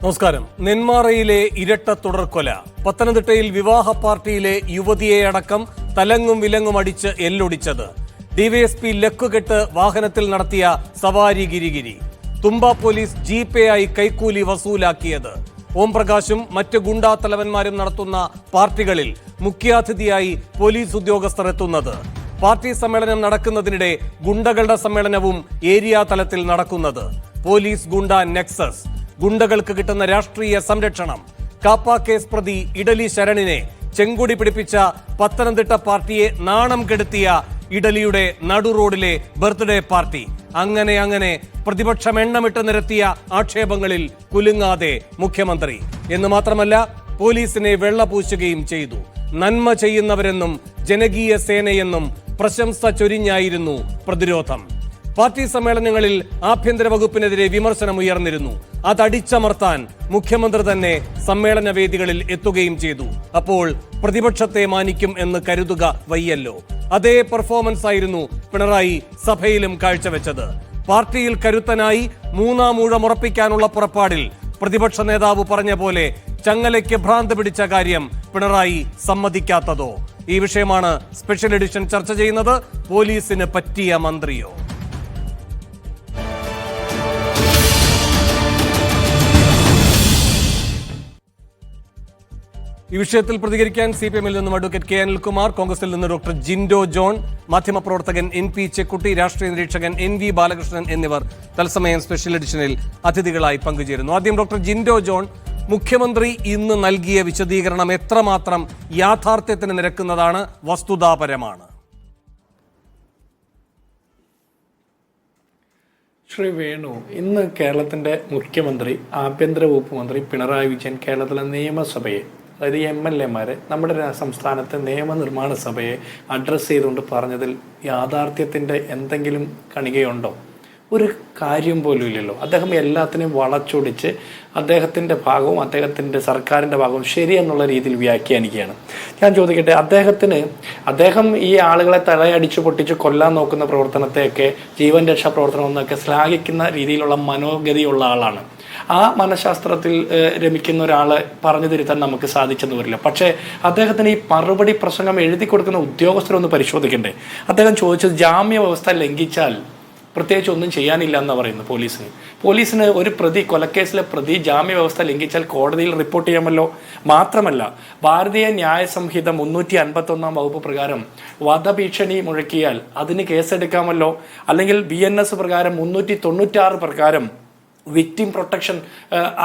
നമസ്കാരം. നെന്മാറയിലെ ഇരട്ട തുടർക്കൊല. പത്തനംതിട്ടയിൽ വിവാഹ പാർട്ടിയിലെ യുവതിയെ അടക്കം തലങ്ങും വിലങ്ങും അടിച്ച് എല്ലൊടിച്ചത്. ഡിവൈഎസ്പി ലക്കുകെട്ട് വാഹനത്തിൽ നടത്തിയ സവാരി ഗിരിഗിരി. തുമ്പ പോലീസ് ജീപ്പയായി കൈക്കൂലി വസൂലാക്കിയത്. ഓംപ്രകാശും മറ്റ് ഗുണ്ടാ തലവന്മാരും നടത്തുന്ന പാർട്ടികളിൽ മുഖ്യാതിഥിയായി പോലീസ് ഉദ്യോഗസ്ഥർ എത്തുന്നത്. പാർട്ടി സമ്മേളനം നടക്കുന്നതിനിടെ ഗുണ്ടകളുടെ സമ്മേളനവും ഏരിയ തലത്തിൽ നടക്കുന്നത്. പോലീസ് ഗുണ്ട നെക്സസ്. ഗുണ്ടകൾക്ക് കിട്ടുന്ന രാഷ്ട്രീയ സംരക്ഷണം. കാപ്പ കേസ് പ്രതി ഇഡലി ശരണിനെ ചെങ്കൊടി പിടിപ്പിച്ച പത്തനംതിട്ട പാർട്ടിയെ നാണം കെടുത്തിയ ഇഡലിയുടെ നടു റോഡിലെ ബർത്ത്ഡേ പാർട്ടി. അങ്ങനെ പ്രതിപക്ഷം എണ്ണമിട്ട് നിരത്തിയ ആക്ഷേപങ്ങളിൽ കുലുങ്ങാതെ മുഖ്യമന്ത്രി. എന്ന് മാത്രമല്ല, പോലീസിനെ വെള്ളപൂശുകയും ചെയ്തു. നന്മ ചെയ്യുന്നവരെന്നും ജനകീയ സേനയെന്നും പ്രശംസ ചൊരിഞ്ഞായിരുന്നു പ്രതിരോധം. പാർട്ടി സമ്മേളനങ്ങളിൽ ആഭ്യന്തര വകുപ്പിനെതിരെ വിമർശനം ഉയർന്നിരുന്നു. അതടിച്ചമർത്താൻ മുഖ്യമന്ത്രി തന്നെ സമ്മേളന വേദികളിൽ എത്തുകയും ചെയ്തു. അപ്പോൾ പ്രതിപക്ഷത്തെ മാനിക്കും എന്ന് കരുതുക വയ്യല്ലോ. അതേ പെർഫോമൻസ് ആയിരുന്നു പിണറായി സഭയിലും കാഴ്ചവെച്ചത്. പാർട്ടിയിൽ കരുത്തനായി മൂന്നാം ഊഴമുറപ്പിക്കാനുള്ള പുറപ്പാടിൽ പ്രതിപക്ഷ നേതാവ് പറഞ്ഞ പോലെ ചങ്ങലയ്ക്ക് ഭ്രാന്ത് പിടിച്ച കാര്യം പിണറായി സമ്മതിക്കാത്തതോ? ഈ വിഷയമാണ് സ്പെഷ്യൽ എഡിഷൻ ചർച്ച ചെയ്യുന്നത്. പോലീസിന് പറ്റിയ മന്ത്രിയോ? ഈ വിഷയത്തിൽ പ്രതികരിക്കാൻ CPM-ൽ നിന്നും അഡ്വക്കേറ്റ് കെ അനിൽകുമാർ, കോൺഗ്രസിൽ നിന്ന് ഡോക്ടർ ജിൻഡോ ജോൺ, മാധ്യമപ്രവർത്തകൻ NP ചെക്കുട്ടി, രാഷ്ട്രീയ നിരീക്ഷകൻ NV ബാലകൃഷ്ണൻ എന്നിവർ തത്സമയം സ്പെഷ്യൽ എഡിഷനിൽ അതിഥികളായി പങ്കുചേരുന്നു. ആദ്യം ഡോക്ടർ ജിൻഡോ ജോൺ, മുഖ്യമന്ത്രി ഇന്ന് നൽകിയ വിശദീകരണം എത്രമാത്രം യാഥാർത്ഥ്യത്തിന് നിരക്കുന്നതാണ്, വസ്തുതാപരമാണ്? ശ്രീ വേണു, ഇന്ന് കേരളത്തിൻ്റെ മുഖ്യമന്ത്രി, ആഭ്യന്തര വകുപ്പ് മന്ത്രി പിണറായി വിജയൻ കേരളത്തിലെ നിയമസഭയെ, അതായത് MLA-മാരെ, നമ്മുടെ സംസ്ഥാനത്തെ നിയമനിർമ്മാണ സഭയെ അഡ്രസ്സ് ചെയ്തുകൊണ്ട് പറഞ്ഞതിൽ യാഥാർത്ഥ്യത്തിൻ്റെ എന്തെങ്കിലും കണികയുണ്ടോ? ഒരു കാര്യം പോലും ഇല്ലല്ലോ. അദ്ദേഹം എല്ലാത്തിനെയും വളച്ചൊടിച്ച് അദ്ദേഹത്തിൻ്റെ ഭാഗവും അദ്ദേഹത്തിൻ്റെ സർക്കാരിൻ്റെ ഭാഗവും ശരിയെന്നുള്ള രീതിയിൽ വ്യാഖ്യാനിക്കുകയാണ്. ഞാൻ ചോദിക്കട്ടെ, അദ്ദേഹം ഈ ആളുകളെ തലയടിച്ച് പൊട്ടിച്ച് കൊല്ലാൻ നോക്കുന്ന പ്രവർത്തനത്തെയൊക്കെ, ജീവൻ രക്ഷാ പ്രവർത്തനം എന്നൊക്കെ ശ്ലാഘിക്കുന്ന രീതിയിലുള്ള മനോഗതിയുള്ള ആളാണ്. ആ മനഃശാസ്ത്രത്തിൽ രമിക്കുന്ന ഒരാളെ പറഞ്ഞു തിരുത്താൻ നമുക്ക് സാധിച്ചെന്ന് വരില്ല. പക്ഷേ അദ്ദേഹത്തിന് ഈ മറുപടി പ്രസംഗം എഴുതി കൊടുക്കുന്ന ഉദ്യോഗസ്ഥരൊന്ന് പരിശോധിക്കണ്ടേ? അദ്ദേഹം ചോദിച്ചത് ജാമ്യ വ്യവസ്ഥ ലംഘിച്ചാൽ പ്രത്യേകിച്ച് ഒന്നും ചെയ്യാനില്ല എന്ന് പറയുന്നു പോലീസിന് ഒരു പ്രതി, കൊലക്കേസിലെ പ്രതി ജാമ്യ വ്യവസ്ഥ ലംഘിച്ചാൽ കോടതിയിൽ റിപ്പോർട്ട് ചെയ്യാമല്ലോ. മാത്രമല്ല, ഭാരതീയ ന്യായ സംഹിത 351 വകുപ്പ് പ്രകാരം വധഭീഷണി മുഴക്കിയാൽ അതിന് കേസെടുക്കാമല്ലോ. അല്ലെങ്കിൽ BNS പ്രകാരം 396 പ്രകാരം വിക്ടിം പ്രൊട്ടക്ഷൻ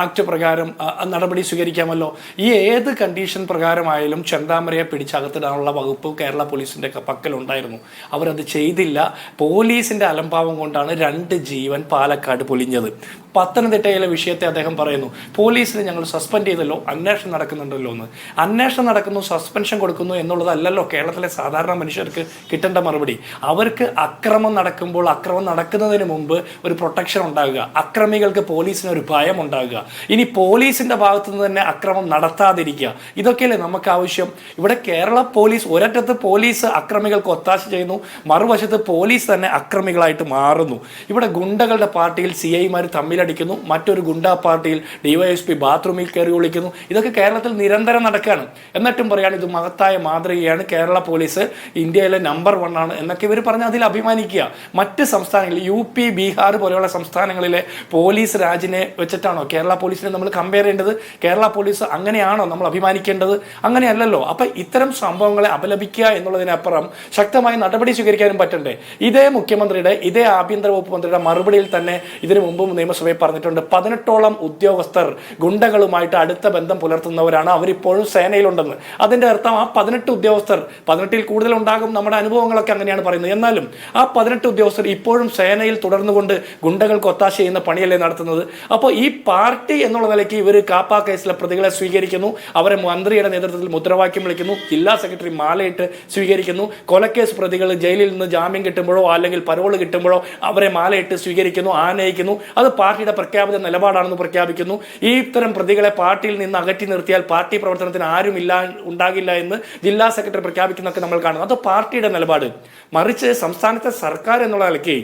ആക്ട് പ്രകാരം നടപടി സ്വീകരിക്കാമല്ലോ. ഈ ഏത് കണ്ടീഷൻ പ്രകാരമായാലും ചെന്താമരയെ പിടിച്ചകത്തിടാനുള്ള വകുപ്പ് കേരള പോലീസിൻ്റെ പക്കലുണ്ടായിരുന്നു. അവരത് ചെയ്തില്ല. പോലീസിൻ്റെ അലംഭാവം കൊണ്ടാണ് 2 ജീവൻ പാലക്കാട് പൊലിഞ്ഞത്. പത്തനംതിട്ടയിലെ വിഷയത്തെ അദ്ദേഹം പറയുന്നു, പോലീസിനെ ഞങ്ങൾ സസ്പെൻഡ് ചെയ്തല്ലോ, അന്വേഷണം നടക്കുന്നുണ്ടല്ലോ എന്ന്. അന്വേഷണം നടക്കുന്നു, സസ്പെൻഷൻ കൊടുക്കുന്നു എന്നുള്ളതല്ലല്ലോ കേരളത്തിലെ സാധാരണ മനുഷ്യർക്ക് കിട്ടേണ്ട മറുപടി. അവർക്ക് അക്രമം നടക്കുമ്പോൾ, അക്രമം നടക്കുന്നതിന് മുമ്പ് ഒരു പ്രൊട്ടക്ഷൻ ഉണ്ടാകുക, അക്രമികൾക്ക് പോലീസിന് ഒരു ഭയം ഉണ്ടാകുക, ഇനി പോലീസിന്റെ ഭാഗത്തു നിന്ന് തന്നെ അക്രമം നടത്താതിരിക്കുക. ഇതൊക്കെയല്ലേ നമുക്ക് ആവശ്യം. ഇവിടെ കേരള പോലീസ് ഒരറ്റത്ത് പോലീസ് അക്രമികൾക്ക് ഒത്താശ ചെയ്യുന്നു, മറുവശത്ത് പോലീസ് തന്നെ അക്രമികളായിട്ട് മാറുന്നു. ഇവിടെ ഗുണ്ടകളുടെ പാർട്ടിയിൽ CI-മാർ തമ്മിലടിക്കുന്നു, മറ്റൊരു ഗുണ്ടാ പാർട്ടിയിൽ DYSP ബാത്റൂമിൽ കയറി ഒളിക്കുന്നു. ഇതൊക്കെ കേരളത്തിൽ നിരന്തരം നടക്കുകയാണ്. എന്നിട്ടും പറയാണ് ഇത് മഹത്തായ മാതൃകയാണ്, കേരള പോലീസ് ഇന്ത്യയിലെ നമ്പർ 1 ആണ് എന്നൊക്കെ ഇവർ പറഞ്ഞ് അതിൽ അഭിമാനിക്കുക. മറ്റ് സംസ്ഥാനങ്ങളിൽ UP, ബീഹാർ പോലെയുള്ള സംസ്ഥാനങ്ങളിലെ പോലീസ് രാജിനെ വെച്ചിട്ടാണോ കേരള പോലീസിനെ നമ്മൾ കമ്പയർ ചെയ്യേണ്ടത്? കേരള പോലീസ് അങ്ങനെയാണോ നമ്മൾ അഭിമാനിക്കേണ്ടത്? അങ്ങനെയല്ലല്ലോ. അപ്പം ഇത്തരം സംഭവങ്ങളെ അപലപിക്കുക എന്നുള്ളതിനപ്പുറം ശക്തമായ നടപടി സ്വീകരിക്കാനും പറ്റണ്ടേ? ഇതേ മുഖ്യമന്ത്രിയുടെ, ഇതേ ആഭ്യന്തര വകുപ്പ് മന്ത്രിയുടെ മറുപടിയിൽ തന്നെ ഇതിനു മുമ്പും നിയമസഭയിൽ പറഞ്ഞിട്ടുണ്ട്, 18ഓളം ഉദ്യോഗസ്ഥർ ഗുണ്ടകളുമായിട്ട് അടുത്ത ബന്ധം പുലർത്തുന്നവരാണ്, അവരിപ്പോഴും സേനയിലുണ്ടെന്ന്. അതിൻ്റെ അർത്ഥം ആ 18 ഉദ്യോഗസ്ഥർ, 18-ൽ കൂടുതൽ ഉണ്ടാകും, നമ്മുടെ അനുഭവങ്ങളൊക്കെ അങ്ങനെയാണ് പറയുന്നത്. എന്നാലും ആ 18 ഉദ്യോഗസ്ഥർ ഇപ്പോഴും സേനയിൽ തുടർന്നുകൊണ്ട് ഗുണ്ടകൾക്ക് ഒത്താശ ചെയ്യുന്ന പണിയല്ലേ നടത്തുന്നത്? അപ്പോൾ ഈ പാർട്ടി എന്നുള്ള നിലയ്ക്ക് ഇവർ കാപ്പ കേസിലെ പ്രതികളെ സ്വീകരിക്കുന്നു, അവരെ മന്ത്രിയുടെ നേതൃത്വത്തിൽ മുദ്രാവാക്യം വിളിക്കുന്നു, ജില്ലാ സെക്രട്ടറി മാലയിട്ട് സ്വീകരിക്കുന്നു, കൊലക്കേസ് പ്രതികൾ ജയിലിൽ നിന്ന് ജാമ്യം കിട്ടുമ്പോഴോ അല്ലെങ്കിൽ പരോള് കിട്ടുമ്പോഴോ അവരെ മാലയിട്ട് സ്വീകരിക്കുന്നു, ആനയിക്കുന്നു. അത് പാർട്ടിയുടെ പ്രഖ്യാപിത നിലപാടാണെന്ന് പ്രഖ്യാപിക്കുന്നു. ഈ ഇത്തരം പ്രതികളെ പാർട്ടിയിൽ നിന്ന് അകറ്റി നിർത്തിയാൽ പാർട്ടി പ്രവർത്തനത്തിന് ആരും ഉണ്ടാകില്ല എന്ന് ജില്ലാ സെക്രട്ടറി പ്രഖ്യാപിക്കുന്നതൊക്കെ നമ്മൾ കാണുന്നു. അത് പാർട്ടിയുടെ നിലപാട്. മറിച്ച് സംസ്ഥാനത്തെ സർക്കാർ എന്നുള്ള നിലയ്ക്ക്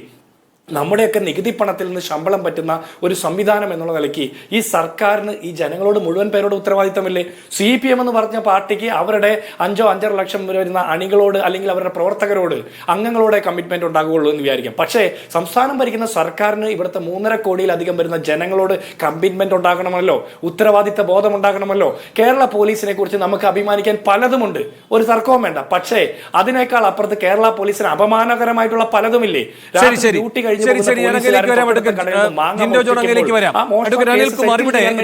നമ്മുടെയൊക്കെ നികുതി പണത്തിൽ നിന്ന് ശമ്പളം പറ്റുന്ന ഒരു സംവിധാനം എന്നുള്ള നിലയ്ക്ക് ഈ സർക്കാരിന് ഈ ജനങ്ങളോട് മുഴുവൻ പേരോട് ഉത്തരവാദിത്തമില്ലേ? CPM എന്ന് പറഞ്ഞ പാർട്ടിക്ക് അവരുടെ 5-5.5 ലക്ഷം വരുന്ന അണികളോട് അല്ലെങ്കിൽ അവരുടെ പ്രവർത്തകരോട് അംഗങ്ങളോട് കമ്മിറ്റ്മെന്റ് ഉണ്ടാകുകയുള്ളൂ എന്ന് വിചാരിക്കാം. പക്ഷേ സംസ്ഥാനം ഭരിക്കുന്ന സർക്കാരിന് ഇവിടുത്തെ 3.5 കോടിയിലധികം വരുന്ന ജനങ്ങളോട് കമ്മിറ്റ്മെന്റ് ഉണ്ടാകണമല്ലോ, ഉത്തരവാദിത്ത ബോധം ഉണ്ടാകണമല്ലോ. കേരള പോലീസിനെ കുറിച്ച് നമുക്ക് അഭിമാനിക്കാൻ പലതുമുണ്ട്, ഒരു തർക്കവും വേണ്ട. പക്ഷേ അതിനേക്കാൾ അപ്പുറത്ത് കേരള പോലീസിന് അപമാനകരമായിട്ടുള്ള പലതുമില്ലേ? ഡ്യൂട്ടി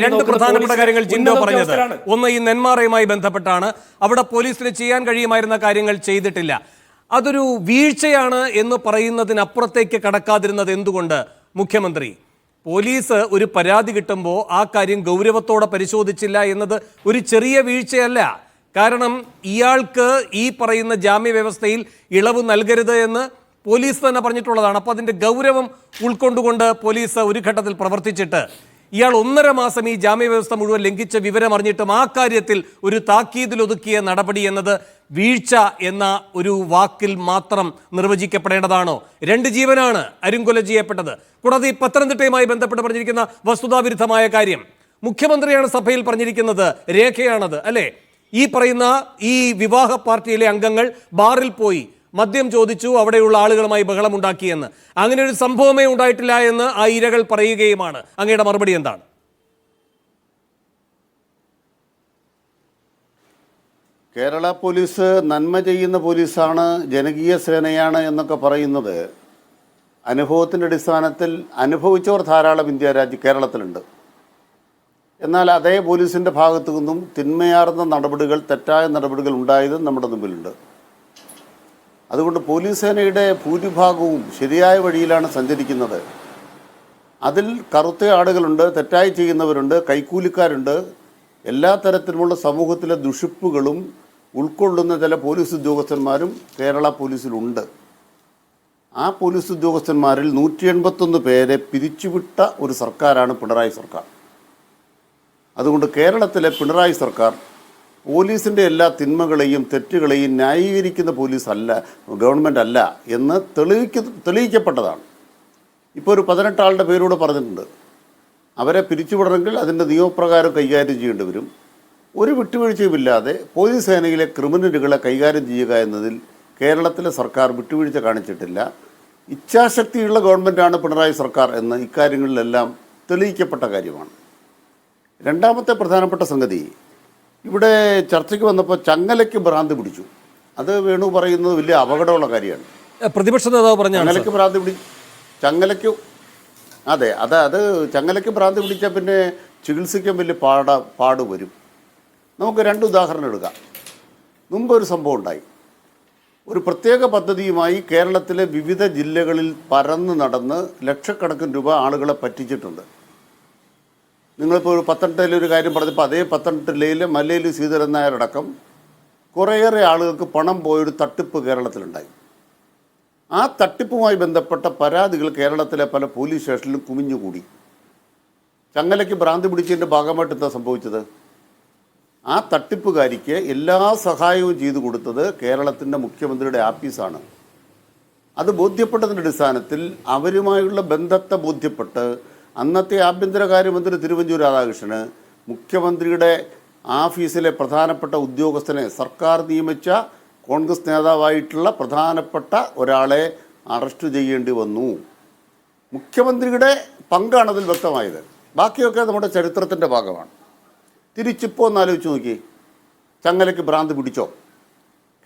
രണ്ട് പ്രധാനപ്പെട്ട കാര്യങ്ങൾ ജിൻഡോ പറഞ്ഞത്. ഒന്ന്, ഈ നെന്മാറയുമായി ബന്ധപ്പെട്ടാണ്. അവിടെ പോലീസിന് ചെയ്യാൻ കഴിയുമായിരുന്ന കാര്യങ്ങൾ ചെയ്തിട്ടില്ല. അതൊരു വീഴ്ചയാണ് എന്ന് പറയുന്നതിനപ്പുറത്തേക്ക് കടക്കാതിരുന്നത് എന്തുകൊണ്ട് മുഖ്യമന്ത്രി? പോലീസ് ഒരു പരാതി കിട്ടുമ്പോൾ ആ കാര്യം ഗൗരവത്തോടെ പരിശോധിച്ചില്ല എന്നത് ഒരു ചെറിയ വീഴ്ചയല്ല. കാരണം ഇയാൾക്ക് ഈ പറയുന്ന ജാമ്യ വ്യവസ്ഥയിൽ ഇളവ് നൽകരുത് എന്ന് പോലീസ് തന്നെ പറഞ്ഞിട്ടുള്ളതാണ്. അപ്പോൾ അതിൻ്റെ ഗൗരവം ഉൾക്കൊണ്ടുകൊണ്ട് പോലീസ് ഒരു ഘട്ടത്തിൽ പ്രവർത്തിച്ചിട്ട് ഇയാൾ 1.5 മാസം ഈ ജാമ്യ വ്യവസ്ഥ മുഴുവൻ ലംഘിച്ച വിവരം അറിഞ്ഞിട്ടും ആ കാര്യത്തിൽ ഒരു താക്കീതിലൊതുക്കിയ നടപടി എന്നത് വീഴ്ച എന്ന ഒരു വാക്കിൽ മാത്രം നിർവചിക്കപ്പെടേണ്ടതാണോ? 2 ജീവനാണ് അരുങ്കൊല ചെയ്യപ്പെട്ടത്. കൂടാതെ ഈ പത്തനംതിട്ടയുമായി ബന്ധപ്പെട്ട് പറഞ്ഞിരിക്കുന്ന വസ്തുതാവിരുദ്ധമായ കാര്യം മുഖ്യമന്ത്രിയാണ് സഭയിൽ പറഞ്ഞിരിക്കുന്നത്, രേഖയാണത് അല്ലേ? ഈ പറയുന്ന ഈ വിവാഹ പാർട്ടിയിലെ അംഗങ്ങൾ ബാറിൽ പോയി മദ്യം ചോദിച്ചു, അവിടെയുള്ള ആളുകളുമായി ബഹളമുണ്ടാക്കിയെന്ന്. അങ്ങനെ ഒരു സംഭവമേ ഉണ്ടായിട്ടില്ല എന്ന് ആ ഇരകൾ പറയുകയുമാണ്. അങ്ങയുടെ മറുപടി എന്താണ്? കേരള പോലീസ് നന്മ ചെയ്യുന്ന പോലീസാണ്, ജനകീയ സേനയാണ് എന്നൊക്കെ പറയുന്നത് അനുഭവത്തിൻ്റെ അടിസ്ഥാനത്തിൽ അനുഭവിച്ചവർ ധാരാളം കേരളത്തിലുണ്ട്. എന്നാൽ അതേ പോലീസിൻ്റെ ഭാഗത്തു നിന്നും തിന്മയാർന്ന നടപടികൾ, തെറ്റായ നടപടികൾ ഉണ്ടായതും നമ്മുടെ മുമ്പിലുണ്ട്. അതുകൊണ്ട് പോലീസ് സേനയുടെ ഭൂരിഭാഗവും ശരിയായ വഴിയിലാണ് സഞ്ചരിക്കുന്നത്. അതിൽ കറുത്ത ആടുകളുണ്ട്, തെറ്റായി ചെയ്യുന്നവരുണ്ട്, കൈക്കൂലിക്കാരുണ്ട്. എല്ലാ തരത്തിലുമുള്ള സമൂഹത്തിലെ ദുഷിപ്പുകളും ഉൾക്കൊള്ളുന്ന ചില പോലീസ് ഉദ്യോഗസ്ഥന്മാരും കേരള പോലീസിലുണ്ട്. ആ പോലീസ് ഉദ്യോഗസ്ഥന്മാരിൽ 181 പേരെ പിരിച്ചുവിട്ട ഒരു സർക്കാരാണ് പിണറായി സർക്കാർ. അതുകൊണ്ട് കേരളത്തിലെ പിണറായി സർക്കാർ പോലീസിൻ്റെ എല്ലാ തിന്മകളെയും തെറ്റുകളെയും ന്യായീകരിക്കുന്ന ഗവൺമെൻറ് അല്ല എന്ന് തെളിയിക്കപ്പെട്ടതാണ്. ഇപ്പോൾ ഒരു 18 ആളുടെ പേരൂടെ പറഞ്ഞിട്ടുണ്ട്. അവരെ പിരിച്ചുവിടണമെങ്കിൽ അതിൻ്റെ നിയമപ്രകാരം കൈകാര്യം ചെയ്യേണ്ടി വരും. ഒരു വിട്ടുവീഴ്ചയുമില്ലാതെ പോലീസ് സേനയിലെ ക്രിമിനലുകളെ കൈകാര്യം ചെയ്യുക എന്നതിൽ കേരളത്തിലെ സർക്കാർ വിട്ടുവീഴ്ച കാണിച്ചിട്ടില്ല. ഇച്ഛാശക്തിയുള്ള ഗവൺമെൻറ്റാണ് പിണറായി സർക്കാർ എന്ന് ഇക്കാര്യങ്ങളിലെല്ലാം തെളിയിക്കപ്പെട്ട കാര്യമാണ്. രണ്ടാമത്തെ പ്രധാനപ്പെട്ട സംഗതി, ഇവിടെ ചർച്ചയ്ക്ക് വന്നപ്പോൾ ചങ്ങലയ്ക്ക് ഭ്രാന്ത് പിടിച്ചു. അത് വേണു പറയുന്നത് വലിയ അപകടമുള്ള കാര്യമാണ്. പ്രതിപക്ഷ നേതാവ് പറഞ്ഞു ചങ്ങലയ്ക്ക് ഭ്രാന്ത് അത് ചങ്ങലയ്ക്ക് ഭ്രാന്ത് പിടിച്ചാൽ പിന്നെ ചികിത്സിക്കാൻ വലിയ പാട് വരും. നമുക്ക് 2 ഉദാഹരണം എടുക്കാം. മുമ്പ് ഒരു സംഭവം ഉണ്ടായി. ഒരു പ്രത്യേക പദ്ധതിയുമായി കേരളത്തിലെ വിവിധ ജില്ലകളിൽ പരന്ന് നടന്ന് ലക്ഷക്കണക്കിന് രൂപ ആളുകളെ പറ്റിച്ചിട്ടുണ്ട്. നിങ്ങളിപ്പോൾ ഒരു പത്തനംതിട്ടയിലൊരു കാര്യം പറഞ്ഞപ്പോൾ അതേ പത്തനംതിട്ടയിലെ മല്ലയിൽ ശ്രീധരൻ നായരടക്കം കുറേയേറെ ആളുകൾക്ക് പണം പോയൊരു തട്ടിപ്പ് കേരളത്തിലുണ്ടായി. ആ തട്ടിപ്പുമായി ബന്ധപ്പെട്ട പരാതികൾ കേരളത്തിലെ പല പോലീസ് സ്റ്റേഷനിലും കുമിഞ്ഞുകൂടി. ചങ്ങലയ്ക്ക് ഭ്രാന്തി പിടിച്ചതിൻ്റെ ഭാഗമായിട്ട് എന്താ സംഭവിച്ചത്? ആ തട്ടിപ്പുകാരിക്ക് എല്ലാ സഹായവും ചെയ്തു കൊടുത്തത് കേരളത്തിൻ്റെ മുഖ്യമന്ത്രിയുടെ ആഫീസാണ്. അത് ബോധ്യപ്പെട്ടതിൻ്റെ അടിസ്ഥാനത്തിൽ അവരുമായുള്ള ബന്ധത്തെ ബോധ്യപ്പെട്ട് അന്നത്തെ ആഭ്യന്തരകാര്യമന്ത്രി തിരുവഞ്ചൂർ രാധാകൃഷ്ണന് മുഖ്യമന്ത്രിയുടെ ആഫീസിലെ പ്രധാനപ്പെട്ട ഉദ്യോഗസ്ഥനെ, സർക്കാർ നിയമിച്ച കോൺഗ്രസ് നേതാവായിട്ടുള്ള പ്രധാനപ്പെട്ട ഒരാളെ അറസ്റ്റ് ചെയ്യേണ്ടി വന്നു. മുഖ്യമന്ത്രിയുടെ പങ്കാണതിൽ വ്യക്തമായത്. ബാക്കിയൊക്കെ നമ്മുടെ ചരിത്രത്തിൻ്റെ ഭാഗമാണ്. തിരിച്ചിപ്പോൾ ഒന്ന് ആലോചിച്ച് നോക്കി, ചങ്ങലയ്ക്ക് ഭ്രാന്ത് പിടിച്ചോ?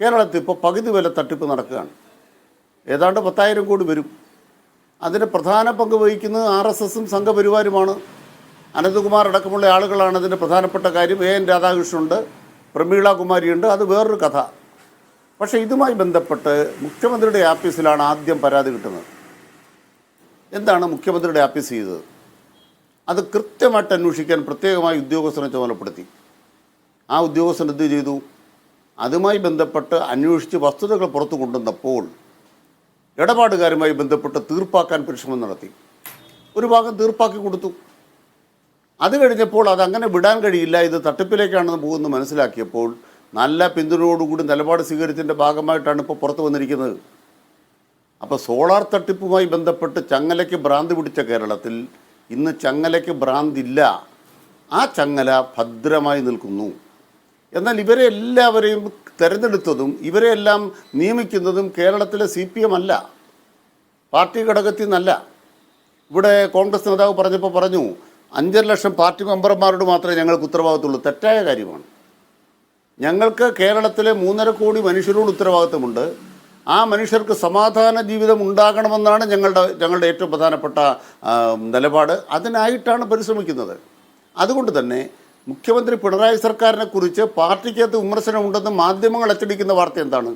കേരളത്തിൽ ഇപ്പോൾ പകുതി വില തട്ടിപ്പ് നടക്കുകയാണ്. ഏതാണ്ട് 10,000 കോടി വരും. അതിന് പ്രധാന പങ്ക് വഹിക്കുന്നത് RSSും സംഘപരിവാരുമാണ്. അനന്തകുമാർ അടക്കമുള്ള ആളുകളാണ് അതിൻ്റെ പ്രധാനപ്പെട്ട കാര്യം. AN രാധാകൃഷ്ണനുണ്ട്, പ്രമീള കുമാരിയുണ്ട്, അത് വേറൊരു കഥ. പക്ഷേ ഇതുമായി ബന്ധപ്പെട്ട് മുഖ്യമന്ത്രിയുടെ ആഫീസിലാണ് ആദ്യം പരാതി കിട്ടുന്നത്. എന്താണ് മുഖ്യമന്ത്രിയുടെ ആഫീസ് ചെയ്തത്? അത് കൃത്യമായിട്ട് അന്വേഷിക്കാൻ പ്രത്യേകമായി ഉദ്യോഗസ്ഥനെ ചുമതലപ്പെടുത്തി. ആ ഉദ്യോഗസ്ഥൻ എന്ത് ചെയ്തു? അതുമായി ബന്ധപ്പെട്ട് അന്വേഷിച്ച് വസ്തുതകൾ പുറത്തു കൊണ്ടുവന്നപ്പോൾ ഇടപാടുകാരുമായി ബന്ധപ്പെട്ട് തീർപ്പാക്കാൻ പരിശ്രമം നടത്തി. ഒരു ഭാഗം തീർപ്പാക്കി കൊടുത്തു. അത് കഴിഞ്ഞപ്പോൾ അതങ്ങനെ വിടാൻ കഴിയില്ല, ഇത് തട്ടിപ്പിലേക്കാണെന്ന് പോകുന്നത് മനസ്സിലാക്കിയപ്പോൾ നല്ല പിന്തുണയോടുകൂടി നിലപാട് സ്വീകരിച്ചതിൻ്റെ ഭാഗമായിട്ടാണ് ഇപ്പോൾ പുറത്തു വന്നിരിക്കുന്നത്. അപ്പോൾ സോളാർ തട്ടിപ്പുമായി ബന്ധപ്പെട്ട് ചങ്ങലയ്ക്ക് ഭ്രാന്ത് പിടിച്ച കേരളത്തിൽ ഇന്ന് ചങ്ങലയ്ക്ക് ഭ്രാന്തില്ല. ആ ചങ്ങല ഭദ്രമായി നിൽക്കുന്നു. എന്നാൽ ഇവരെ എല്ലാവരെയും തിരഞ്ഞെടുത്തതും ഇവരെല്ലാം നിയമിക്കുന്നതും കേരളത്തിലെ CPM അല്ല, പാർട്ടി ഘടകത്തിൽ നിന്നല്ല. ഇവിടെ കോൺഗ്രസ് നേതാവ് പറഞ്ഞു 5 ലക്ഷം പാർട്ടി മെമ്പർമാരോട് മാത്രമേ ഞങ്ങൾക്ക് ഉത്തരവാദിത്തമുള്ളൂ. തെറ്റായ കാര്യമാണ്. ഞങ്ങൾക്ക് കേരളത്തിലെ 3.5 കോടി മനുഷ്യരോട് ഉത്തരവാദിത്തമുണ്ട്. ആ മനുഷ്യർക്ക് സമാധാന ജീവിതം ഉണ്ടാകണമെന്നാണ് ഞങ്ങളുടെ ഏറ്റവും പ്രധാനപ്പെട്ട നിലപാട്. അതിനായിട്ടാണ് പരിശ്രമിക്കുന്നത്. അതുകൊണ്ട് തന്നെ മുഖ്യമന്ത്രി പിണറായി സർക്കാരിനെ കുറിച്ച് പാർട്ടിക്കകത്ത് വിമർശനമുണ്ടെന്ന് മാധ്യമങ്ങൾ അച്ചടിക്കുന്ന വാർത്ത എന്താണ്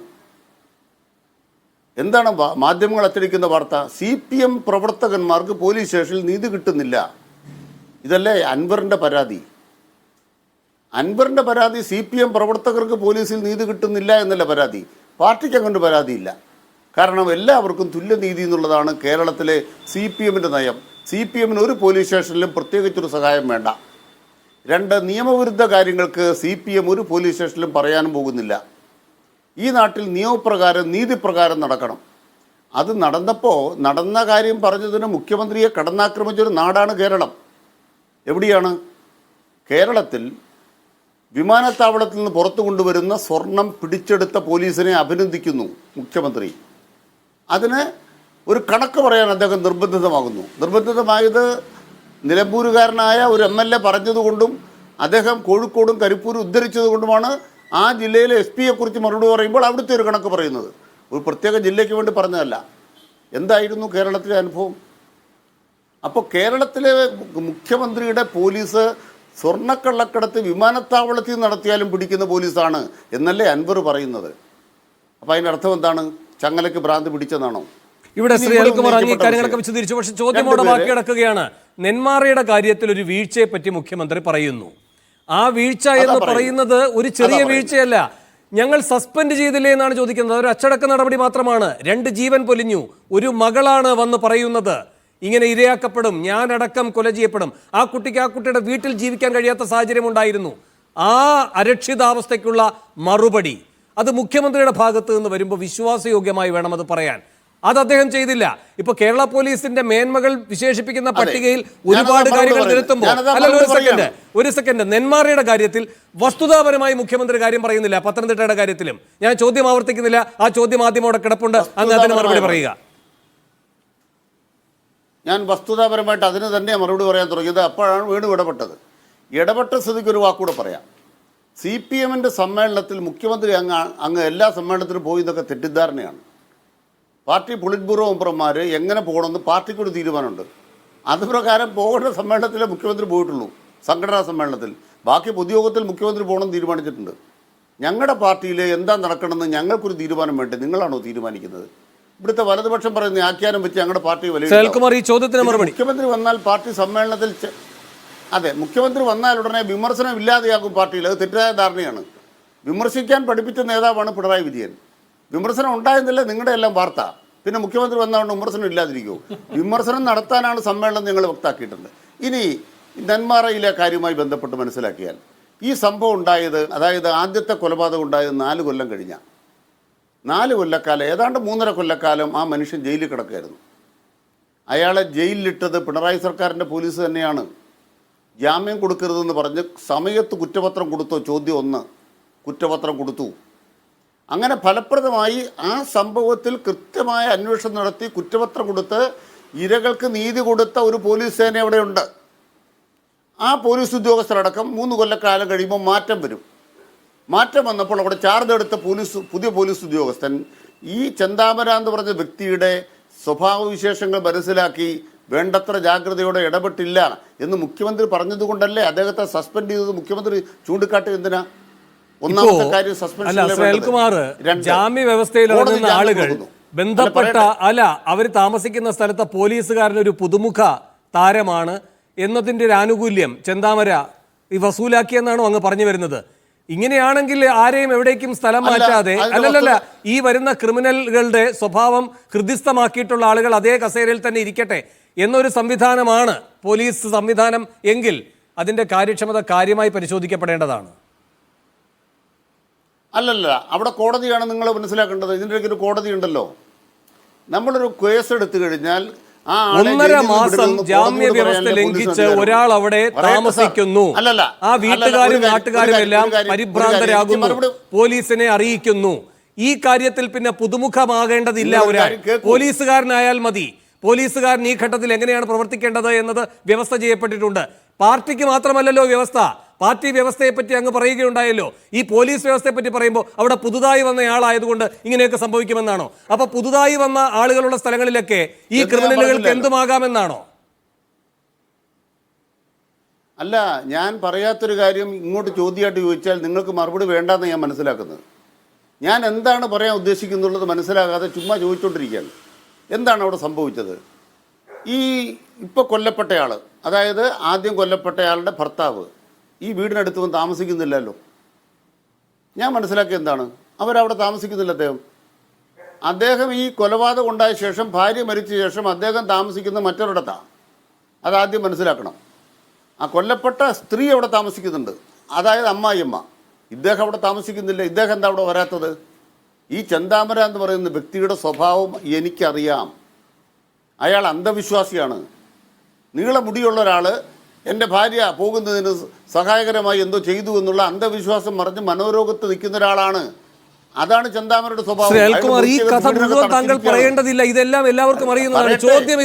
മാധ്യമങ്ങൾ അച്ചടിക്കുന്ന വാർത്ത? CPM പ്രവർത്തകന്മാർക്ക് പോലീസ് സ്റ്റേഷനിൽ നീതി കിട്ടുന്നില്ല. ഇതല്ലേ അൻവറിൻ്റെ പരാതി? CPM പ്രവർത്തകർക്ക് പോലീസിൽ നീതി കിട്ടുന്നില്ല എന്നല്ല പരാതി. പാർട്ടിക്ക് അങ്ങോട്ട് പരാതിയില്ല. കാരണം എല്ലാവർക്കും തുല്യനീതി എന്നുള്ളതാണ് കേരളത്തിലെ CPMൻ്റെ നയം. CPMന് ഒരു പോലീസ് സ്റ്റേഷനിലും പ്രത്യേകിച്ചൊരു സഹായം വേണ്ട. 2, നിയമവിരുദ്ധ കാര്യങ്ങൾക്ക് CPM ഒരു പോലീസ് സ്റ്റേഷനിലും പറയാനും പോകുന്നില്ല. ഈ നാട്ടിൽ നിയമപ്രകാരം നീതിപ്രകാരം നടക്കണം. അത് നടന്ന കാര്യം പറഞ്ഞതിന് മുഖ്യമന്ത്രിയെ കടന്നാക്രമിച്ചൊരു നാടാണ് കേരളം. എവിടെയാണ്? കേരളത്തിൽ വിമാനത്താവളത്തിൽ നിന്ന് പുറത്തു കൊണ്ടുവരുന്ന സ്വർണം പിടിച്ചെടുത്ത പോലീസിനെ അഭിനന്ദിക്കുന്നു മുഖ്യമന്ത്രി. അതിന് ഒരു കണക്ക് പറയാൻ അദ്ദേഹം നിർബന്ധിതമായത് നിലമ്പൂരുകാരനായ ഒരു MLA പറഞ്ഞതുകൊണ്ടും അദ്ദേഹം കോഴിക്കോടും കരിപ്പൂരും ഉദ്ധരിച്ചതുകൊണ്ടുമാണ് ആ ജില്ലയിലെ SP-യെക്കുറിച്ച് മറുപടി പറയുമ്പോൾ അവിടുത്തെ ഒരു കണക്ക് പറയുന്നത്. ഒരു പ്രത്യേക ജില്ലയ്ക്ക് വേണ്ടി പറഞ്ഞതല്ല. എന്തായിരുന്നു കേരളത്തിലെ അനുഭവം? അപ്പോൾ കേരളത്തിലെ മുഖ്യമന്ത്രിയുടെ പോലീസ് സ്വർണ്ണക്കള്ളക്കടത്ത് വിമാനത്താവളത്തിൽ നടത്തിയാലും പിടിക്കുന്ന പോലീസാണ് എന്നല്ലേ അൻവർ പറയുന്നത്. അപ്പോൾ അതിൻ്റെ അർത്ഥം എന്താണ്? ചങ്ങലയ്ക്ക് ഭ്രാന്ത് പിടിച്ചതാണോ? ഇവിടെ ശ്രീ അനിൽകുമാർ അങ്ങ് കാര്യങ്ങളൊക്കെ വിശദീകരിച്ചു. പക്ഷെ ചോദ്യമോടെ ബാക്കി കിടക്കുകയാണ്. നെന്മാറയുടെ കാര്യത്തിൽ ഒരു വീഴ്ചയെ പറ്റി മുഖ്യമന്ത്രി പറയുന്നു. ആ വീഴ്ച എന്ന് പറയുന്നത് ഒരു ചെറിയ വീഴ്ചയല്ല. ഞങ്ങൾ സസ്പെൻഡ് ചെയ്തില്ലേ എന്നാണ് ചോദിക്കുന്നത്. ഒരു അച്ചടക്ക നടപടി മാത്രമാണ്. 2 ജീവൻ പൊലിഞ്ഞു. ഒരു മകളാണ് വന്ന് പറയുന്നത് ഇങ്ങനെ ഇരയാക്കപ്പെടും, ഞാനടക്കം കൊല ചെയ്യപ്പെടും. ആ കുട്ടിയുടെ വീട്ടിൽ ജീവിക്കാൻ കഴിയാത്ത സാഹചര്യം ഉണ്ടായിരുന്നു. ആ അരക്ഷിതാവസ്ഥയ്ക്കുള്ള മറുപടി അത് മുഖ്യമന്ത്രിയുടെ ഭാഗത്ത് നിന്ന് വരുമ്പോൾ വിശ്വാസയോഗ്യമായി വേണം അത് പറയാൻ. അത് അദ്ദേഹം ചെയ്തില്ല. ഇപ്പൊ കേരള പോലീസിന്റെ മേന്മകൾ വിശേഷിപ്പിക്കുന്ന പട്ടികയിൽ ഒരുപാട് കാര്യങ്ങൾ നിരത്തുമ്പോൾ ഒരു സെക്കൻഡ് നെന്മാറയുടെ കാര്യത്തിൽ വസ്തുതാപരമായി മുഖ്യമന്ത്രി കാര്യം പറയുന്നില്ല. പത്തനംതിട്ടയുടെ കാര്യത്തിലും ഞാൻ ചോദ്യം ആവർത്തിക്കുന്നില്ല. ആ ചോദ്യം ആദ്യം അവിടെ കിടപ്പുണ്ട്. അങ്ങ് അതിന് മറുപടി പറയുക. ഞാൻ വസ്തുതാപരമായിട്ട് അതിന് തന്നെ മറുപടി പറയാൻ തുടങ്ങിയത് അപ്പോഴാണ് വീണ്ടും ഇടപെട്ട സ്ഥിതിക്ക് ഒരു വാക്കുകൂടെ പറയാം. CPMൻ്റെ സമ്മേളനത്തിൽ മുഖ്യമന്ത്രി അങ്ങ് എല്ലാ സമ്മേളനത്തിലും പോയി എന്നൊക്കെ തെറ്റിദ്ധാരണയാണ്. പാർട്ടി പൊളിറ്റ് ബ്യൂറോ മെമ്പർമാർ എങ്ങനെ പോകണമെന്ന് പാർട്ടിക്കൊരു തീരുമാനമുണ്ട്. അതുപ്രകാരം പോകേണ്ട സമ്മേളനത്തിലെ മുഖ്യമന്ത്രി പോയിട്ടുള്ളൂ, സംഘടനാ സമ്മേളനത്തിൽ. ബാക്കി പൊതുയോഗത്തിൽ മുഖ്യമന്ത്രി പോകണമെന്ന് തീരുമാനിച്ചിട്ടുണ്ട്. ഞങ്ങളുടെ പാർട്ടിയിൽ എന്താ നടക്കണമെന്ന് ഞങ്ങൾക്കൊരു തീരുമാനം വേണ്ടേ? നിങ്ങളാണോ തീരുമാനിക്കുന്നത്? ഇവിടുത്തെ വലതുപക്ഷം പറയുന്ന ആഖ്യാനം വെച്ച് ഞങ്ങളുടെ പാർട്ടി മുഖ്യമന്ത്രി വന്നാൽ പാർട്ടി സമ്മേളനത്തിൽ മുഖ്യമന്ത്രി വന്നാൽ ഉടനെ വിമർശനം ഇല്ലാതെയാകും പാർട്ടിയിൽ. അത് തെറ്റായ ധാരണയാണ്. വിമർശിക്കാൻ പഠിപ്പിച്ച നേതാവാണ് പിണറായി വിജയൻ. വിമർശനം ഉണ്ടായെന്നില്ല നിങ്ങളുടെ എല്ലാം വാർത്ത. പിന്നെ മുഖ്യമന്ത്രി വന്നതുകൊണ്ട് വിമർശനം ഇല്ലാതിരിക്കുമോ? വിമർശനം നടത്താനാണ് സമ്മേളനം ഞങ്ങൾ വ്യക്തമാക്കിയിട്ടുണ്ട്. ഇനി നെന്മാറയിലെ കാര്യവുമായി ബന്ധപ്പെട്ട് മനസ്സിലാക്കിയാൽ ഈ സംഭവം ഉണ്ടായത്, അതായത് ആദ്യത്തെ കൊലപാതകം ഉണ്ടായത് 4 കൊല്ലം കഴിഞ്ഞ 4 കൊല്ലക്കാലം, ഏതാണ്ട് 3.5 കൊല്ലക്കാലം ആ മനുഷ്യൻ ജയിലിൽ കിടക്കുകയായിരുന്നു. അയാളെ ജയിലിലിട്ടത് പിണറായി സർക്കാരിൻ്റെ പോലീസ് തന്നെയാണ്. ജാമ്യം കൊടുക്കരുതെന്ന് പറഞ്ഞ് സമയത്ത് കുറ്റപത്രം കൊടുത്തോ? ചോദ്യം 1, കുറ്റപത്രം കൊടുത്തു. അങ്ങനെ ഫലപ്രദമായി ആ സംഭവത്തിൽ കൃത്യമായ അന്വേഷണം നടത്തി കുറ്റപത്രം കൊടുത്ത് ഇരകൾക്ക് നീതി കൊടുത്ത ഒരു പോലീസ് സേന അവിടെയുണ്ട്. ആ പോലീസ് ഉദ്യോഗസ്ഥരടക്കം 3 കൊല്ലക്കാലം കഴിയുമ്പോൾ മാറ്റം വരും. മാറ്റം വന്നപ്പോൾ അവിടെ ചാർജ് എടുത്ത പുതിയ പോലീസ് ഉദ്യോഗസ്ഥൻ ഈ ചെന്താമര എന്ന് പറഞ്ഞ വ്യക്തിയുടെ സ്വഭാവവിശേഷങ്ങൾ മനസ്സിലാക്കി വേണ്ടത്ര ജാഗ്രതയോടെ ഇടപെട്ടില്ല എന്ന് മുഖ്യമന്ത്രി പറഞ്ഞതുകൊണ്ടല്ലേ അദ്ദേഹത്തെ സസ്പെൻഡ് ചെയ്തത്? മുഖ്യമന്ത്രി ചൂണ്ടിക്കാട്ടി എന്തിനാ? ഒന്നാമത്തെ കാര്യം സസ്പെൻഷൻ. ജാമ്യ വ്യവസ്ഥയിൽ ഇറങ്ങുന്ന ആളുകൾ ബന്ധപ്പെട്ട അവർ താമസിക്കുന്ന സ്ഥലത്തെ പോലീസുകാരനൊരു പുതുമുഖ താരമാണ് എന്നതിന്റെ ഒരു ആനുകൂല്യം ചെന്താമര വസൂലാക്കിയെന്നാണോ അങ്ങ് പറഞ്ഞു വരുന്നത്? ഇങ്ങനെയാണെങ്കിൽ ആരെയും എവിടേക്കും സ്ഥലം മാറ്റാതെ ഈ വരുന്ന ക്രിമിനലുകളുടെ സ്വഭാവം ഹൃദിസ്ഥമാക്കിയിട്ടുള്ള ആളുകൾ അതേ കസേരയിൽ തന്നെ ഇരിക്കട്ടെ എന്നൊരു സംവിധാനമാണ് പോലീസ് സംവിധാനം എങ്കിൽ അതിന്റെ കാര്യക്ഷമത കാര്യമായി പരിശോധിക്കപ്പെടേണ്ടതാണ്. അല്ലല്ല, അവിടെ കോടതിയാണ് നിങ്ങൾ മനസ്സിലാക്കേണ്ടത്. ഇതിൻ്റെ ഒരു കോടതി ഉണ്ടല്ലോ. നമ്മളൊരു കേസ് എടുത്തു കഴിഞ്ഞാൽ ആ ആളെ 1.5 ജയിലിൽ മാസം വിടുമെന്ന് ജാമ്യ കോടതിയോട് വ്യവസ്ഥ പറയാനല്ലേ ലംഘിച്ച് പോലീസിന് ഒരാൾ അവിടെ പറയട്ടെ സാർ. താമസിക്കുന്നു. അല്ലല്ല, ആ വീട്ടുകാരും ഒരു നാട്ടുകാരും എല്ലാം കാര്യം, പരിഭ്രാന്തരാകുന്നു, മറുപടി പോലീസിനെ അറിയിക്കുന്നു. ഈ കാര്യത്തിൽ പിന്നെ പുതുമുഖമാകേണ്ടതില്ല നിങ്ങൾ ഒരു ഒരാൾ. കാര്യം കേൾക്കൂ. പോലീസുകാരനായാൽ മതി. പോലീസുകാരൻ ഈ ഘട്ടത്തിൽ എങ്ങനെയാണ് പ്രവർത്തിക്കേണ്ടത് എന്നത് വ്യവസ്ഥ ചെയ്യപ്പെട്ടിട്ടുണ്ട്. പാർട്ടിക്ക് മാത്രമല്ലല്ലോ വ്യവസ്ഥ, പാർട്ടി വ്യവസ്ഥയെ പറ്റി അങ്ങ് പറയുകയുണ്ടായല്ലോ. ഈ പോലീസ് വ്യവസ്ഥയെ പറ്റി പറയുമ്പോൾ അവിടെ പുതുതായി വന്നയാളായതുകൊണ്ട് ഇങ്ങനെയൊക്കെ സംഭവിക്കുമെന്നാണോ? അപ്പൊ പുതുതായി വന്ന ആളുകളുള്ള സ്ഥലങ്ങളിലൊക്കെ ഈ ക്രിമിനലുകൾക്ക് എന്തുമാകാമെന്നാണോ? അല്ല, ഞാൻ പറയാത്തൊരു കാര്യം ഇങ്ങോട്ട് ചോദ്യമായിട്ട് ചോദിച്ചാൽ നിങ്ങൾക്ക് മറുപടി വേണ്ടെന്ന് ഞാൻ മനസ്സിലാക്കുന്നത്. ഞാൻ എന്താണ് പറയാൻ ഉദ്ദേശിക്കുന്നുള്ളത് മനസ്സിലാകാതെ ചുമ്മാ ചോദിച്ചുകൊണ്ടിരിക്കുകയാണ്. എന്താണ് അവിടെ സംഭവിച്ചത്? ഈ ഇപ്പോൾ കൊല്ലപ്പെട്ടയാൾ, അതായത് ആദ്യം കൊല്ലപ്പെട്ടയാളുടെ ഭർത്താവ് ഈ വീടിനടുത്ത് വന്ന് താമസിക്കുന്നില്ലല്ലോ. ഞാൻ മനസ്സിലാക്കിയ എന്താണ്, അവരവിടെ താമസിക്കുന്നില്ല. അദ്ദേഹം ഈ കൊലപാതകം ഉണ്ടായ ശേഷം, ഭാര്യ മരിച്ച ശേഷം അദ്ദേഹം താമസിക്കുന്ന മറ്റൊരിടത്താണ്. അതാദ്യം മനസ്സിലാക്കണം. ആ കൊല്ലപ്പെട്ട സ്ത്രീ അവിടെ താമസിക്കുന്നുണ്ട്, അതായത് അമ്മായിയമ്മ. ഇദ്ദേഹം അവിടെ താമസിക്കുന്നില്ല. ഇദ്ദേഹം എന്താ അവിടെ വരാത്തത്? ഈ ചെന്താമര എന്ന് പറയുന്ന വ്യക്തിയുടെ സ്വഭാവം എനിക്കറിയാം. അയാൾ അന്ധവിശ്വാസിയാണ്. നീളമുടിയുള്ള ഒരാൾ എൻ്റെ ഭാര്യ പോകുന്നതിന് സഹായകരമായി എന്തോ ചെയ്തു എന്നുള്ള അന്ധവിശ്വാസം മറിഞ്ഞ് മനോരോഗത്ത് നിൽക്കുന്ന ഒരാളാണ്. അതാണ് ചെന്താമരയുടെ സ്വഭാവം. അയാൾക്കുമാർ ഈ കഥ മുഴുവൻ താങ്കൾ പറയേണ്ടതില്ല, ഇതെല്ലാം എല്ലാവർക്കും അറിയുന്നതാണ്. ചോദ്യം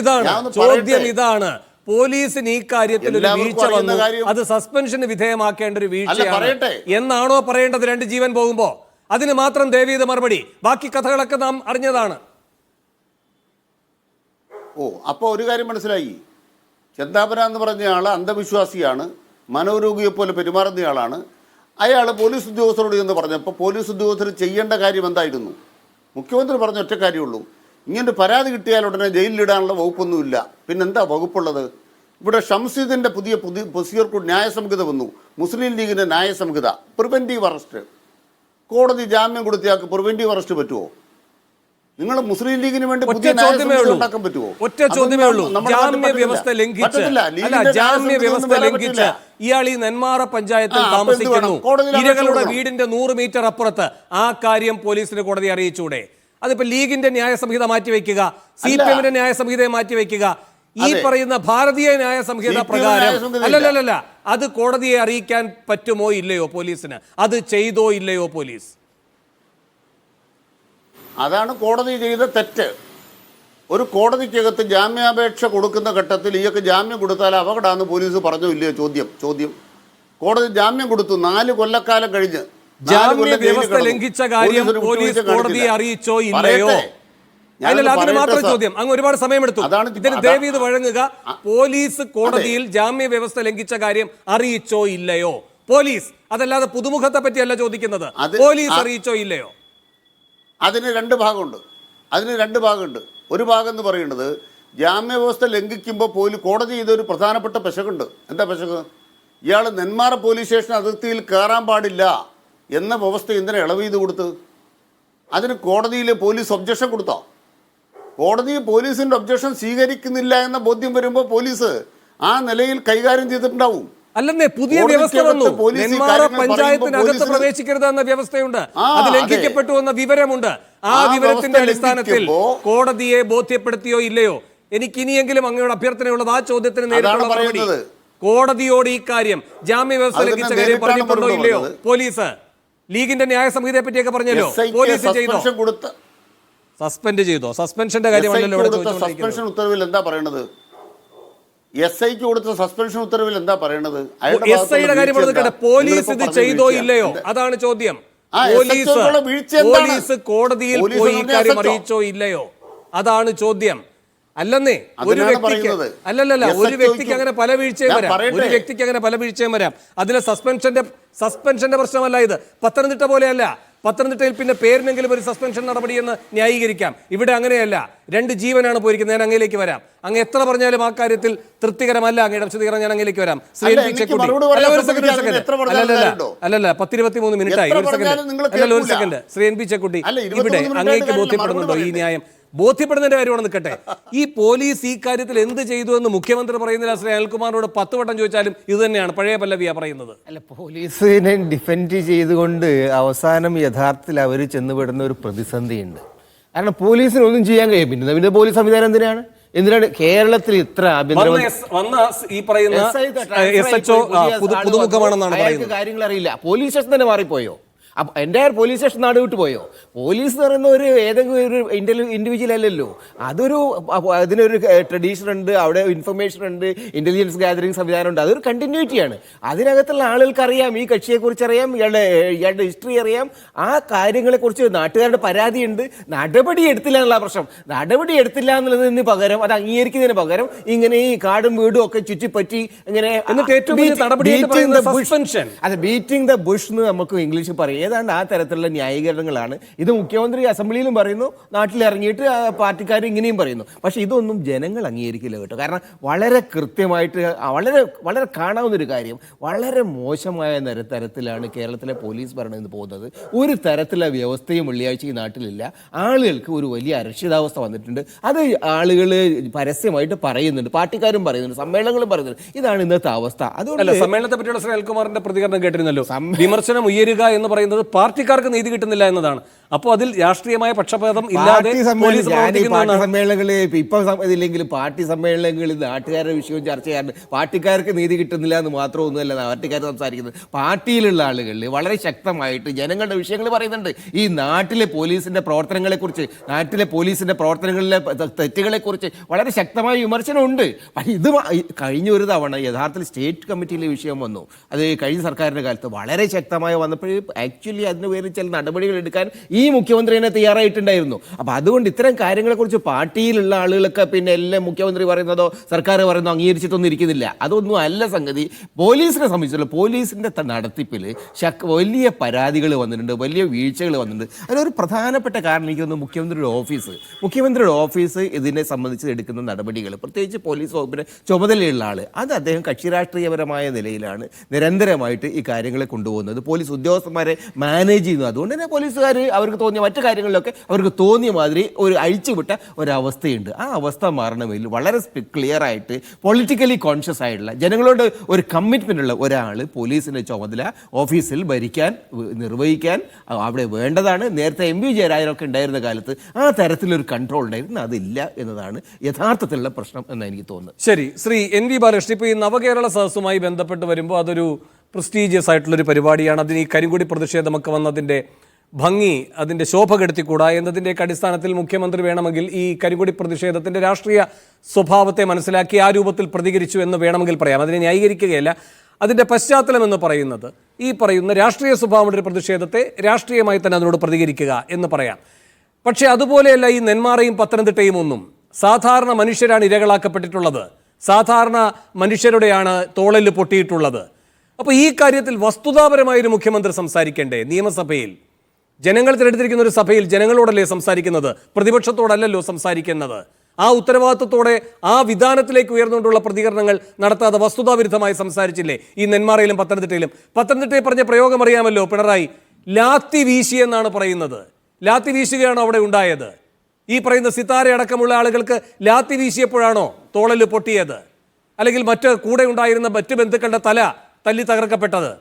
ഇതാണ്, പോലീസിന് ഈ കാര്യത്തിൽ ഒരു വീഴ്ച വന്നു, അത് സസ്പെൻഷന് വിധേയമാക്കേണ്ട ഒരു വീഴ്ചയാണ് എന്നാണോ പറയേണ്ടത്? 2 ജീവൻ പോകുമ്പോ അതിന് മാത്രം ദേവീത മറുപടി. ബാക്കി കഥകളൊക്കെ നാം അറിഞ്ഞതാണ്. അപ്പോൾ ഒരു കാര്യം മനസ്സിലായി. ചെന്താമര എന്ന് പറഞ്ഞയാൾ അന്ധവിശ്വാസിയാണ്, മനോരോഗിയെപ്പോലെ പെരുമാറുന്നയാളാണ്. അയാൾ പോലീസ് ഉദ്യോഗസ്ഥരോട് എന്ന് പറഞ്ഞപ്പോൾ പോലീസ് ഉദ്യോഗസ്ഥർ ചെയ്യേണ്ട കാര്യം എന്തായിരുന്നു? മുഖ്യമന്ത്രി പറഞ്ഞ ഒറ്റ കാര്യമുള്ളൂ, ഇങ്ങനെ പരാതി കിട്ടിയാൽ ഉടനെ ജയിലിലിടാനുള്ള വകുപ്പൊന്നുമില്ല. പിന്നെന്താ വകുപ്പുള്ളത്? ഇവിടെ ഷംസീദിൻ്റെ പുതിയ ബഷീർക്കു ന്യായസംഹിത വന്നു, മുസ്ലിം ലീഗിൻ്റെ ന്യായസംഹിത, പ്രിവെൻറ്റീവ് അറസ്റ്റ്. കോടതി ജാമ്യം കൊടുത്തിയാൾക്ക് പ്രിവെൻറ്റീവ് അറസ്റ്റ് പറ്റുമോ? നിങ്ങൾ മുസ്ലിം ലീഗിന് വേണ്ടി പുതിയ ന്യായസംഹിത ഉണ്ടാക്കാൻ പറ്റുമോ? ഒറ്റ ചോദ്യമേ ഉള്ളൂ. ജാമ്യ വ്യവസ്ഥ ലംഘിച്ച് ഇയാൾ ഈ നെന്മാറ പഞ്ചായത്തിൽ താമസിക്കുന്നു, ഇരകളുടെ വീടിന്റെ 100 മീറ്റർ അപ്പുറത്ത്. ആ കാര്യം പോലീസിന് കോടതി അറിയിച്ചൂടെ? അതിപ്പോ ലീഗിന്റെ ന്യായസംഹിത മാറ്റിവെക്കുക, CPM-ന്റെ ന്യായസംഹിതയെ മാറ്റിവെക്കുക, ഈ പറയുന്ന ഭാരതീയ ന്യായസംഹിത പ്രകാരം അല്ലല്ല, അത് കോടതിയെ അറിയിക്കാൻ പറ്റുമോ ഇല്ലയോ പോലീസിന്? അത് ചെയ്തോ ഇല്ലയോ പോലീസ്? അതാണ് കോടതി ചെയ്ത തെറ്റ്. ഒരു കോടതിക്കകത്ത് ജാമ്യാപേക്ഷ കൊടുക്കുന്ന ഘട്ടത്തിൽ ഇയൊക്കെ ജാമ്യം കൊടുത്താൽ അപകടമാണെന്ന് പോലീസ് പറഞ്ഞോ ഇല്ലയോ? ചോദ്യം. കോടതി ജാമ്യം കൊടുത്തു, 4 കൊല്ലക്കാലം കഴിഞ്ഞ്. ജാമ്യ വ്യവസ്ഥ ലംഘിച്ച കാര്യം പോലീസ് കോടതിയെ അറിയിച്ചോ ഇല്ലയോ? അതിന് മാത്രം ചോദ്യം. അങ്ങ് ഒരുപാട് സമയമെടുത്തു. ഇതിന് ദേവീത് വഴങ്ങുക. പോലീസ് കോടതിയിൽ ജാമ്യ വ്യവസ്ഥ ലംഘിച്ച കാര്യം അറിയിച്ചോ ഇല്ലയോ? പോലീസ്, അതല്ലാതെ പുതുമുഖത്തെ പറ്റിയല്ല ചോദിക്കുന്നത്. പോലീസ് അറിയിച്ചോ ഇല്ലയോ? അതിന് 2 ഭാഗമുണ്ട്. ഒരു ഭാഗം എന്ന് പറയുന്നത് ജാമ്യവ്യവസ്ഥ ലംഘിക്കുമ്പോൾ കോടതി ചെയ്തൊരു പ്രധാനപ്പെട്ട പെശകുണ്ട്. എന്താ പെശക്? ഇയാൾ നെന്മാറ പോലീസ് സ്റ്റേഷൻ അതിർത്തിയിൽ കയറാൻ പാടില്ല എന്ന വ്യവസ്ഥ എന്തിനാ ഇളവ് ചെയ്ത് കൊടുത്ത്? അതിന് കോടതിയിൽ പോലീസ് ഒബ്ജക്ഷൻ കൊടുത്തോ? കോടതി പോലീസിൻ്റെ ഒബ്ജക്ഷൻ സ്വീകരിക്കുന്നില്ല എന്ന ബോധ്യം വരുമ്പോൾ പോലീസ് ആ നിലയിൽ കൈകാര്യം ചെയ്തിട്ടുണ്ടാവും. അല്ലെന്നേ, പുതിയ വ്യവസ്ഥ വന്നു. നെന്മാറ പഞ്ചായത്തിനകത്ത് പ്രവേശിക്കരുത് എന്ന വ്യവസ്ഥയുണ്ട്. അത് ലംഘിക്കപ്പെട്ടു എന്ന വിവരമുണ്ട്. ആ വിവരത്തിന്റെ അടിസ്ഥാനത്തിൽ കോടതിയെ ബോധ്യപ്പെടുത്തിയോ ഇല്ലയോ? എനിക്ക് ഇനിയെങ്കിലും അങ്ങയുടെ അഭ്യർത്ഥനയുള്ളത് ആ ചോദ്യത്തിന് നേരിട്ടുള്ള മറുപടി. കോടതിയോട് ഈ കാര്യം ജാമ്യ വ്യവസ്ഥ ലംഘിച്ച കാര്യം പറഞ്ഞിട്ടുണ്ടോ ഇല്ലയോ പോലീസ്? ലീഗിന്റെ ന്യായസംഹിതയെ പറ്റിയൊക്കെ പറഞ്ഞല്ലോ, പോലീസ് ചെയ്തോ? സസ്പെൻഡ് ചെയ്തോ? സസ്പെൻഷന്റെ കാര്യമല്ലല്ലോ ഇവിടെ ചോദിച്ചുകൊണ്ടിരിക്കുന്നത്. സസ്പെൻഷൻ ഉത്തരവിൽ എന്താ പറയണത്? SIക്ക് കൊടുത്ത സസ്പെൻഷൻ ഉത്തരവിൽ എന്താ പറയണത്? SIയുടെ കാര്യം പറഞ്ഞിട്ട് പോലീസ് ഇത് ചെയ്തോ ഇല്ലയോ? അതാണ് ചോദ്യം. പോലീസ് കോടതിയിൽ പോയി ഈ കാര്യം അറിയിച്ചോ ഇല്ലയോ? അതാണ് ചോദ്യം. അല്ലെന്നേ, ഒരു വ്യക്തിക്ക് ഒരു വ്യക്തിക്ക് അങ്ങനെ പല വീഴ്ചയും വരാം. അതിലെ സസ്പെൻഷന്റെ പ്രശ്നമല്ല ഇത്. പത്തനംതിട്ട പോലെയല്ല. പത്തനംതിട്ടയിൽ പിന്നെ പേരിനെങ്കിലും ഒരു സസ്പെൻഷൻ നടപടിയെന്ന് ന്യായീകരിക്കാം. ഇവിടെ അങ്ങനെയല്ല. 2 ജീവനാണ് പോയിരിക്കുന്നത്. ഞാൻ അങ്ങയിലേക്ക് വരാം. അങ്ങ് എത്ര പറഞ്ഞാലും ആ കാര്യത്തിൽ തൃപ്തികരമല്ല. അങ്ങയുടെ വിശദീകരണം ഞാൻ അങ്ങയിലേക്ക് വരാം. ശ്രീ എൻ പി ചെക്കുട്ടി, അല്ലല്ല 10-23 മിനിറ്റായി. ഒരു second Shri N P Chekkutty, ഇവിടെ അങ്ങേക്ക് ബോധ്യപ്പെടുന്നുണ്ടോ ഈ ന്യായം? ബോധ്യപ്പെടുന്നതിന്റെ കാര്യമാണ് നിൽക്കട്ടെ. ഈ പോലീസ് ഈ കാര്യത്തിൽ എന്ത് ചെയ്തു എന്ന് മുഖ്യമന്ത്രി പറയുന്നില്ല. ശ്രീ അനിൽകുമാറിനോട് 10 വട്ടം ചോദിച്ചാലും ഇത് തന്നെയാണ് പഴയ പല്ലവിയാ പറയുന്നത്. അല്ല, പോലീസിനെ ഡിഫെൻഡ് ചെയ്തുകൊണ്ട് അവസാനം യഥാർത്ഥത്തിൽ അവർ ചെന്നുപെടുന്ന ഒരു പ്രതിസന്ധിയുണ്ട്. കാരണം പോലീസിന് ഒന്നും ചെയ്യാൻ കഴിയും. പിന്നെ പോലീസ് സംവിധാനം എന്തിനാണ് കേരളത്തിൽ ഇത്ര ഈ പറയുന്ന SHO പുതുമുഖമാണെന്നാണ് പറയുന്നത്. കാര്യങ്ങൾ അറിയില്ല. പോലീസ് സ്റ്റേഷൻ തന്നെ മാറിപ്പോയോ? അപ്പം എൻ്റെ പോലീസ് സ്റ്റേഷൻ നാട് വിട്ടു പോയോ? പോലീസ് എന്ന് പറയുന്ന ഒരു ഏതെങ്കിലും ഒരു ഇൻഡിവിജ്വൽ അല്ലല്ലോ. അതിനൊരു ട്രഡീഷൻ ഉണ്ട്, അവിടെ ഇൻഫർമേഷൻ ഉണ്ട്, ഇന്റലിജൻസ് ഗാദറിംഗ് സംവിധാനം ഉണ്ട്. അതൊരു കണ്ടിന്യൂറ്റിയാണ്. അതിനകത്തുള്ള ആളുകൾക്ക് അറിയാം, ഈ കക്ഷിയെക്കുറിച്ച് അറിയാം, ഇയാളുടെ ഹിസ്റ്ററി അറിയാം. ആ കാര്യങ്ങളെക്കുറിച്ച് നാട്ടുകാരുടെ പരാതിയുണ്ട്. നടപടി എടുത്തില്ല എന്നുള്ള പ്രശ്നം. നടപടി എടുത്തില്ല എന്നുള്ളതിന് പകരം, അത് അംഗീകരിക്കുന്നതിന് പകരം ഇങ്ങനെ ഈ കാടും വീടും ഒക്കെ ചുറ്റിപ്പറ്റി ഇങ്ങനെ ബീറ്റിംഗ് ദ ബുഷ് എന്ന് നമുക്ക് ഇംഗ്ലീഷിൽ പറയും. ഏതാണ്ട് ആ തരത്തിലുള്ള ന്യായീകരണങ്ങളാണ് ഇത്. മുഖ്യമന്ത്രി അസംബ്ലിയിലും പറയുന്നു, നാട്ടിലിറങ്ങിയിട്ട് പാർട്ടിക്കാർ ഇങ്ങനെയും പറയുന്നു. പക്ഷെ ഇതൊന്നും ജനങ്ങൾ അംഗീകരിക്കില്ല കേട്ടോ. കാരണം വളരെ കൃത്യമായിട്ട് വളരെ വളരെ കാണാവുന്നൊരു കാര്യം, വളരെ മോശമായ തരത്തിലാണ് കേരളത്തിലെ പോലീസ് ഭരണം ഇന്ന് പോകുന്നത്. ഒരു തരത്തിലുള്ള വ്യവസ്ഥയും വെള്ളിയാഴ്ച ഈ നാട്ടിലില്ല. ആളുകൾക്ക് ഒരു വലിയ അരക്ഷിതാവസ്ഥ വന്നിട്ടുണ്ട്. അത് ആളുകൾ പരസ്യമായിട്ട് പറയുന്നുണ്ട്, പാർട്ടിക്കാരും പറയുന്നുണ്ട്, സമ്മേളനങ്ങളും പറയുന്നുണ്ട്. ഇതാണ് ഇന്നത്തെ അവസ്ഥ. അതുകൊണ്ട് സമ്മേളനത്തെ പറ്റിയുള്ള ശ്രീ അനിൽകുമാറിന്റെ പ്രതികരണം കേട്ടിരുന്നല്ലോ. വിമർശനം ഉയരുക എന്ന് പറയുന്നത് പാർട്ടിക്കാർക്ക് നീതി കിട്ടുന്നില്ല എന്നതാണ്. അപ്പോൾ അതിൽ രാഷ്ട്രീയമായ പക്ഷപാതം ഇല്ലാതെ സമ്മേളനങ്ങളിൽ ഇപ്പം ഇതില്ലെങ്കിലും പാർട്ടി സമ്മേളനങ്ങളിൽ നാട്ടുകാരുടെ വിഷയവും ചർച്ച ചെയ്യാറുണ്ട്. പാർട്ടിക്കാർക്ക് നീതി കിട്ടുന്നില്ല എന്ന് മാത്രമൊന്നുമല്ല നാട്ടുകാർ സംസാരിക്കുന്നത്. പാർട്ടിയിലുള്ള ആളുകളിൽ വളരെ ശക്തമായിട്ട് ജനങ്ങളുടെ വിഷയങ്ങൾ പറയുന്നുണ്ട്. ഈ നാട്ടിലെ പോലീസിന്റെ പ്രവർത്തനങ്ങളെക്കുറിച്ച്, നാട്ടിലെ പോലീസിന്റെ പ്രവർത്തനങ്ങളിലെ തെറ്റുകളെക്കുറിച്ച് വളരെ ശക്തമായ വിമർശനമുണ്ട്. പക്ഷേ ഇത് കഴിഞ്ഞ ഒരു തവണ യഥാർത്ഥത്തിൽ സ്റ്റേറ്റ് കമ്മിറ്റിയിലെ വിഷയം വന്നു. അത് കഴിഞ്ഞ സർക്കാരിൻ്റെ കാലത്ത് വളരെ ശക്തമായി വന്നപ്പോൾ ആക്ച്വലി അതിന് പേരിൽ ചില നടപടികൾ എടുക്കാൻ ഈ മുഖ്യമന്ത്രി തന്നെ തയ്യാറായിട്ടുണ്ടായിരുന്നു. അപ്പോൾ അതുകൊണ്ട് ഇത്തരം കാര്യങ്ങളെക്കുറിച്ച് പാർട്ടിയിലുള്ള ആളുകളൊക്കെ പിന്നെ എല്ലാം മുഖ്യമന്ത്രി പറയുന്നതോ സർക്കാർ പറയുന്നതോ അംഗീകരിച്ചിട്ടൊന്നും ഇരിക്കുന്നില്ല. അതൊന്നും അല്ല സംഗതി. പോലീസിനെ സംബന്ധിച്ചുള്ള പോലീസിൻ്റെ നടത്തിപ്പിൽ വലിയ പരാതികൾ വന്നിട്ടുണ്ട്, വലിയ വീഴ്ചകൾ വന്നിട്ടുണ്ട്. അതിലൊരു പ്രധാനപ്പെട്ട കാരണം എനിക്ക് തോന്നുന്നു മുഖ്യമന്ത്രിയുടെ ഓഫീസ് ഇതിനെ സംബന്ധിച്ച് എടുക്കുന്ന നടപടികൾ, പ്രത്യേകിച്ച് പോലീസ് വകുപ്പിൻ്റെ ചുമതലയുള്ള ആൾ, അത് അദ്ദേഹം കക്ഷി രാഷ്ട്രീയപരമായ നിലയിലാണ് നിരന്തരമായിട്ട് ഈ കാര്യങ്ങളെ കൊണ്ടുപോകുന്നത്. പോലീസ് ഉദ്യോഗസ്ഥന്മാരെ മാനേജ് ചെയ്യുന്നു. അതുകൊണ്ട് തന്നെ പോലീസുകാർ അവർക്ക് തോന്നിയ മറ്റു കാര്യങ്ങളിലൊക്കെ അവർക്ക് തോന്നിയ മാതിരി ഒരു അഴിച്ചുവിട്ട ഒരവസ്ഥയുണ്ട്. ആ അവസ്ഥ മാറണമെങ്കിൽ വളരെ ക്ലിയർ ആയിട്ട് പൊളിറ്റിക്കലി കോൺഷ്യസ് ആയിട്ടുള്ള ജനങ്ങളോട് ഒരു കമ്മിറ്റ്മെൻ്റ് ഉള്ള ഒരാൾ പോലീസിൻ്റെ ചുമതല ഓഫീസിൽ നിർവഹിക്കാൻ അവിടെ വേണ്ടതാണ്. നേരത്തെ MP ജയരാജനൊക്കെ ഉണ്ടായിരുന്ന കാലത്ത് ആ തരത്തിലൊരു കൺട്രോൾ ഉണ്ടായിരുന്നു. അതില്ല എന്നതാണ് യഥാർത്ഥത്തിലുള്ള പ്രശ്നം എന്ന് എനിക്ക് തോന്നുന്നത്. ശരി, ശ്രീ NV ബാലകൃഷ്ണൻ, ഇപ്പോൾ ഈ നവകേരള സദസ്സുമായി ബന്ധപ്പെട്ട് വരുമ്പോൾ അതൊരു പ്രസ്റ്റീജിയസ് ആയിട്ടുള്ളൊരു പരിപാടിയാണ്. അതിന് ഈ കരിങ്കൊടി പ്രതിഷേധമൊക്കെ വന്നതിൻ്റെ ഭംഗി, അതിൻ്റെ ശോഭ കെടുത്തിക്കൂടാ എന്നതിൻ്റെയൊക്കെ അടിസ്ഥാനത്തിൽ മുഖ്യമന്ത്രി വേണമെങ്കിൽ ഈ കരിങ്കൊടി പ്രതിഷേധത്തിൻ്റെ രാഷ്ട്രീയ സ്വഭാവത്തെ മനസ്സിലാക്കി ആ രൂപത്തിൽ പ്രതികരിച്ചു എന്ന് വേണമെങ്കിൽ പറയാം. അതിനെ ന്യായീകരിക്കുകയല്ല. അതിൻ്റെ പശ്ചാത്തലം എന്ന് പറയുന്നത് ഈ പറയുന്ന രാഷ്ട്രീയ സ്വഭാവമുള്ള ഒരു പ്രതിഷേധത്തെ രാഷ്ട്രീയമായി തന്നെ അതിനോട് പ്രതികരിക്കുക എന്ന് പറയാം. പക്ഷേ അതുപോലെയല്ല ഈ നെന്മാറയും പത്തനംതിട്ടയും ഒന്നും. സാധാരണ മനുഷ്യരാണ് ഇരകളാക്കപ്പെട്ടിട്ടുള്ളത്, സാധാരണ മനുഷ്യരുടെയാണ് തോളല് പൊട്ടിയിട്ടുള്ളത്. അപ്പോൾ ഈ കാര്യത്തിൽ വസ്തുതാപരമായൊരു മുഖ്യമന്ത്രി സംസാരിക്കേണ്ടേ? നിയമസഭയിൽ ജനങ്ങൾ തിരഞ്ഞെടുത്തിരിക്കുന്ന ഒരു സഭയിൽ ജനങ്ങളോടല്ലേ സംസാരിക്കുന്നത്, പ്രതിപക്ഷത്തോടല്ലല്ലോ സംസാരിക്കുന്നത്. ആ ഉത്തരവാദിത്വത്തോടെ ആ വിധാനത്തിലേക്ക് ഉയർന്നുകൊണ്ടുള്ള പ്രതികരണങ്ങൾ നടത്താതെ വസ്തുതാവിരുദ്ധമായി സംസാരിച്ചില്ലേ ഈ നെന്മാറയിലും പത്തനംതിട്ടയിലും? പത്തനംതിട്ടയിൽ പറഞ്ഞ പ്രയോഗം അറിയാമല്ലോ പിണറായി, ലാത്തി വീശി എന്നാണ് പറയുന്നത്. ലാത്തി വീശുകയാണോ അവിടെ ഉണ്ടായത്? ഈ പറയുന്ന സിത്താര അടക്കമുള്ള ആളുകൾക്ക് ലാത്തി വീശിയപ്പോഴാണോ തോളല് പൊട്ടിയത്? അല്ലെങ്കിൽ മറ്റ് കൂടെ ഉണ്ടായിരുന്ന മറ്റ് ബന്ധുക്കളുടെ തല തല്ലി തകർക്കപ്പെട്ടത്?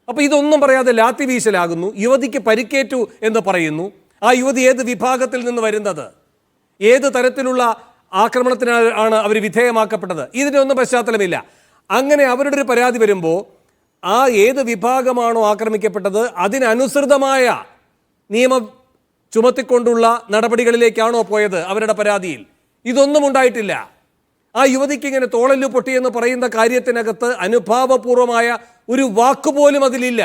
അപ്പോൾ ഇതൊന്നും പറയാതെ ലാത്തി വീശലാകുന്നു. യുവതിക്ക് പരിക്കേറ്റു എന്ന് പറയുന്നു. ആ യുവതി ഏത് വിഭാഗത്തിൽ നിന്ന് വരുന്നത്, ഏത് തരത്തിലുള്ള ആക്രമണത്തിനാണ് അവർ വിധേയമാക്കപ്പെട്ടത്, ഇതിനൊന്നും പശ്ചാത്തലമില്ല. അങ്ങനെ അവരുടെ ഒരു പരാതി വരുമ്പോൾ ആ ഏത് വിഭാഗമാണോ ആക്രമിക്കപ്പെട്ടത് അതിനനുസൃതമായ നിയമം ചുമത്തിക്കൊണ്ടുള്ള നടപടികളിലേക്കാണോ പോയത് അവരുടെ പരാതിയിൽ? ഇതൊന്നും ഉണ്ടായിട്ടില്ല. ആ യുവതിക്ക് ഇങ്ങനെ തോളല്ലു പൊട്ടിയെന്ന് പറയുന്ന കാര്യത്തിനകത്ത് അനുഭാവപൂർവമായ ഒരു വാക്കുപോലും അതിലില്ല.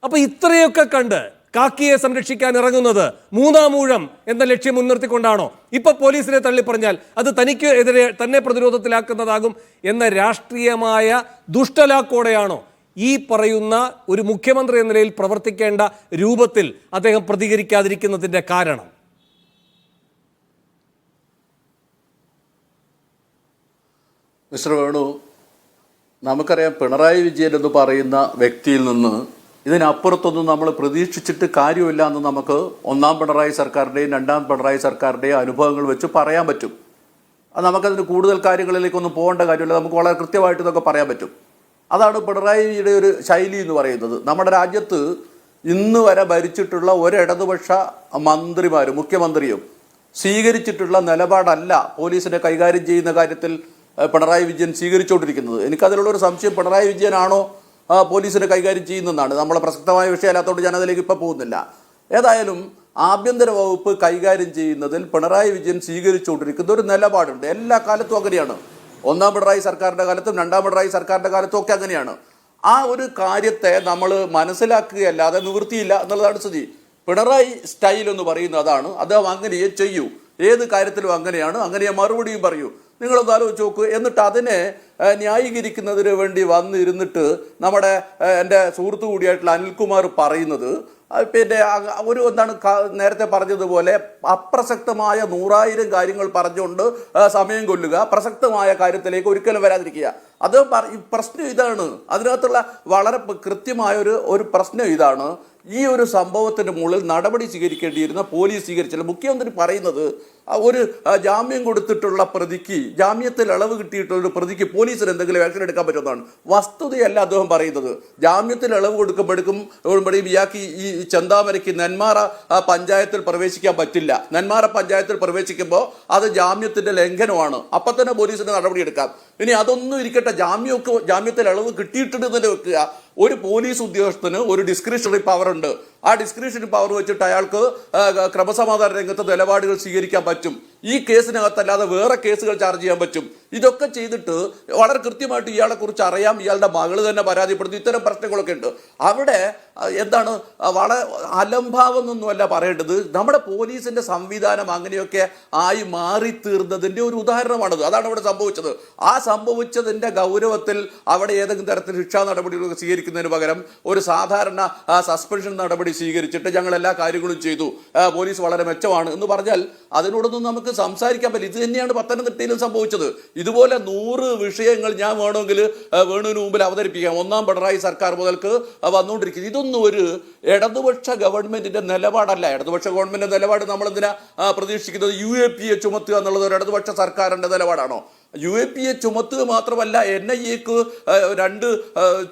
അപ്പോൾ ഇത്രയൊക്കെ കണ്ട് കാക്കിയെ സംരക്ഷിക്കാൻ ഇറങ്ങുന്നത് മൂന്നാം ഊഴം എന്ന ലക്ഷ്യം മുൻനിർത്തിക്കൊണ്ടാണോ? ഇപ്പൊ പോലീസിനെ തള്ളിപ്പറഞ്ഞാൽ അത് തനിക്ക് എതിരെ തന്നെ പ്രതിരോധത്തിലാക്കുന്നതാകും എന്ന രാഷ്ട്രീയമായ ദുഷ്ടലാക്കോടെയാണോ ഈ പറയുന്ന ഒരു മുഖ്യമന്ത്രി എന്ന നിലയിൽ പ്രവർത്തിക്കേണ്ട രൂപത്തിൽ അദ്ദേഹം പ്രതികരിക്കാതിരിക്കുന്നതിൻ്റെ കാരണം? മിസ്റ്റർ വേണു, നമുക്കറിയാം പിണറായി വിജയൻ എന്ന് പറയുന്ന വ്യക്തിയിൽ നിന്ന് ഇതിനപ്പുറത്തൊന്നും നമ്മൾ പ്രതീക്ഷിച്ചിട്ട് കാര്യമില്ല എന്ന് നമുക്ക് ഒന്നാം പിണറായി സർക്കാരിൻ്റെയും രണ്ടാം പിണറായി സർക്കാരിൻ്റെയും അനുഭവങ്ങൾ വെച്ച് പറയാൻ പറ്റും. അത് നമുക്കതിന് കൂടുതൽ കാര്യങ്ങളിലേക്കൊന്നും പോകേണ്ട കാര്യമില്ല, നമുക്ക് വളരെ കൃത്യമായിട്ട് ഇതൊക്കെ പറയാൻ പറ്റും. അതാണ് പിണറായിയുടെ ഒരു ശൈലി എന്ന് പറയുന്നത്. നമ്മുടെ രാജ്യത്ത് ഇന്ന് വരെ ഭരിച്ചിട്ടുള്ള ഒരു ഇടതുപക്ഷ മന്ത്രിമാരും മുഖ്യമന്ത്രിയും സ്വീകരിച്ചിട്ടുള്ള നിലപാടല്ല പോലീസിനെ കൈകാര്യം ചെയ്യുന്ന കാര്യത്തിൽ പിണറായി വിജയൻ സ്വീകരിച്ചുകൊണ്ടിരിക്കുന്നത്. എനിക്കതിലുള്ളൊരു സംശയം, പിണറായി വിജയനാണോ പോലീസിനെ കൈകാര്യം ചെയ്യുന്നതെന്നാണ്. നമ്മളെ പ്രസക്തമായ വിഷയമല്ലാത്തതുകൊണ്ട് ഞാൻ അതിലേക്ക് ഇപ്പോൾ പോകുന്നില്ല. ഏതായാലും ആഭ്യന്തര വകുപ്പ് കൈകാര്യം ചെയ്യുന്നതിൽ പിണറായി വിജയൻ സ്വീകരിച്ചുകൊണ്ടിരിക്കുന്ന ഒരു നിലപാടുണ്ട്. എല്ലാ കാലത്തും അങ്ങനെയാണ്. ഒന്നാം പിണറായി സർക്കാരിൻ്റെ കാലത്തും രണ്ടാം പിണറായി സർക്കാരിൻ്റെ കാലത്തും ഒക്കെ അങ്ങനെയാണ്. ആ ഒരു കാര്യത്തെ നമ്മൾ മനസ്സിലാക്കുകയല്ലാതെ നിവൃത്തിയില്ല എന്നുള്ളതാണ് സ്ഥിതി. പിണറായി സ്റ്റൈൽ എന്ന് പറയുന്നത് അതാണ്. അദ്ദേഹം അങ്ങനെയേ ചെയ്യൂ, ഏത് കാര്യത്തിലും അങ്ങനെയാണ്, അങ്ങനെ മറുപടിയും പറയൂ. നിങ്ങളൊന്ന് ആലോചിച്ച് നോക്ക്. എന്നിട്ട് അതിനെ ന്യായീകരിക്കുന്നതിന് വേണ്ടി വന്നിരുന്നിട്ട് നമ്മുടെ എൻ്റെ സുഹൃത്തു കൂടിയായിട്ടുള്ള അനിൽകുമാർ പറയുന്നത് പിന്നെ ഒരു എന്താണ് നേരത്തെ പറഞ്ഞതുപോലെ അപ്രസക്തമായ 100,000 കാര്യങ്ങൾ പറഞ്ഞുകൊണ്ട് സമയം കൊല്ലുക, പ്രസക്തമായ കാര്യത്തിലേക്ക് ഒരിക്കലും വരാതിരിക്കുക. അത് പ്രശ്നം ഇതാണ്. അതിനകത്തുള്ള വളരെ കൃത്യമായ ഒരു പ്രശ്നം ഇതാണ്. ഈ ഒരു സംഭവത്തിന് മുകളിൽ നടപടി സ്വീകരിക്കേണ്ടിയിരുന്ന പോലീസ് സ്വീകരിച്ചില്ല. മുഖ്യമന്ത്രി പറയുന്നത് ഒരു ജാമ്യം കൊടുത്തിട്ടുള്ള പ്രതിക്ക്, ജാമ്യത്തിൽ ഇളവ് കിട്ടിയിട്ടുള്ള ഒരു പ്രതിക്ക് പോലീസിന് എന്തെങ്കിലും ആക്ഷൻ എടുക്കാൻ പറ്റുന്നതാണ്. വസ്തുതയല്ല അദ്ദേഹം പറയുന്നത്. ജാമ്യത്തിൽ ഇളവ് കൊടുക്കുമ്പോഴേക്കും ഇയാൾക്ക് ഈ ചെന്താമരയ്ക്ക് നെന്മാറ പഞ്ചായത്തിൽ പ്രവേശിക്കാൻ പറ്റില്ല. നെന്മാറ പഞ്ചായത്തിൽ പ്രവേശിക്കുമ്പോൾ അത് ജാമ്യത്തിന്റെ ലംഘനമാണ്. അപ്പം തന്നെ പോലീസിന് നടപടി എടുക്കാം. ഇനി അതൊന്നും ഇരിക്കട്ടെ, ജാമ്യത്തിൽ ഇളവ് കിട്ടിയിട്ടുണ്ട് തന്നെ വെക്കുക. ഒരു പോലീസ് ഉദ്യോഗസ്ഥന് ഒരു ഡിസ്ക്രിഷണറി പവർ ഉണ്ട്. ആ ഡിസ്ക്രിഷണറി പവർ വെച്ചിട്ട് അയാൾക്ക് ക്രമസമാധാന രംഗത്ത് നിലപാടുകൾ സ്വീകരിക്കാൻ പറ്റും. ഈ കേസിനകത്തല്ലാതെ വേറെ കേസുകൾ ചാർജ് ചെയ്യാൻ പറ്റും. ഇതൊക്കെ ചെയ്തിട്ട് വളരെ കൃത്യമായിട്ട് ഇയാളെ കുറിച്ച് അറിയാം, ഇയാളുടെ മകള് തന്നെ പരാതിപ്പെടുത്തി, ഇത്തരം പ്രശ്നങ്ങളൊക്കെ ഉണ്ട്. അവിടെ എന്താണ് വളരെ അലംഭാവം എന്നൊന്നുമല്ല പറയേണ്ടത്. നമ്മുടെ പോലീസിന്റെ സംവിധാനം അങ്ങനെയൊക്കെ ആയി മാറിത്തീർന്നതിന്റെ ഒരു ഉദാഹരണമാണത്. അതാണ് ഇവിടെ സംഭവിച്ചത്. ആ സംഭവിച്ചതിന്റെ ഗൗരവത്തിൽ അവിടെ ഏതെങ്കിലും തരത്തിൽ ശിക്ഷാ നടപടികൾ സ്വീകരിക്കുന്നതിന് പകരം ഒരു സാധാരണ സസ്പെൻഷൻ നടപടി സ്വീകരിച്ചിട്ട് ഞങ്ങൾ എല്ലാ കാര്യങ്ങളും ചെയ്തു, പോലീസ് വളരെ മെച്ചമാണ് എന്ന് പറഞ്ഞാൽ അതിനോടൊന്നും നമുക്ക് സംസാരിക്കാൻ പറ്റില്ല. ഇത് തന്നെയാണ് പത്തനംതിട്ടയിലും സംഭവിച്ചത്. ഇതുപോലെ 100 വിഷയങ്ങൾ ഞാൻ വേണമെങ്കിൽ വേണുവിന് മുമ്പിൽ അവതരിപ്പിക്കാം. ഒന്നാം പിണറായി സർക്കാർ മുതൽക്ക് വന്നുകൊണ്ടിരിക്കുന്നത്. ഇതൊന്നും ഒരു ഇടതുപക്ഷ ഗവൺമെന്റിന്റെ നിലപാടല്ല. ഇടതുപക്ഷ ഗവൺമെന്റിന്റെ നിലപാട് നമ്മൾ എന്തിനാ പ്രതീക്ഷിക്കുന്നത്? UAPA ചുമത്തുക എന്നുള്ളത് ഒരു ഇടതുപക്ഷ സർക്കാരിന്റെ നിലപാടാണോ? UAPA ചുമത്തുക മാത്രമല്ല, NIAക്ക് 2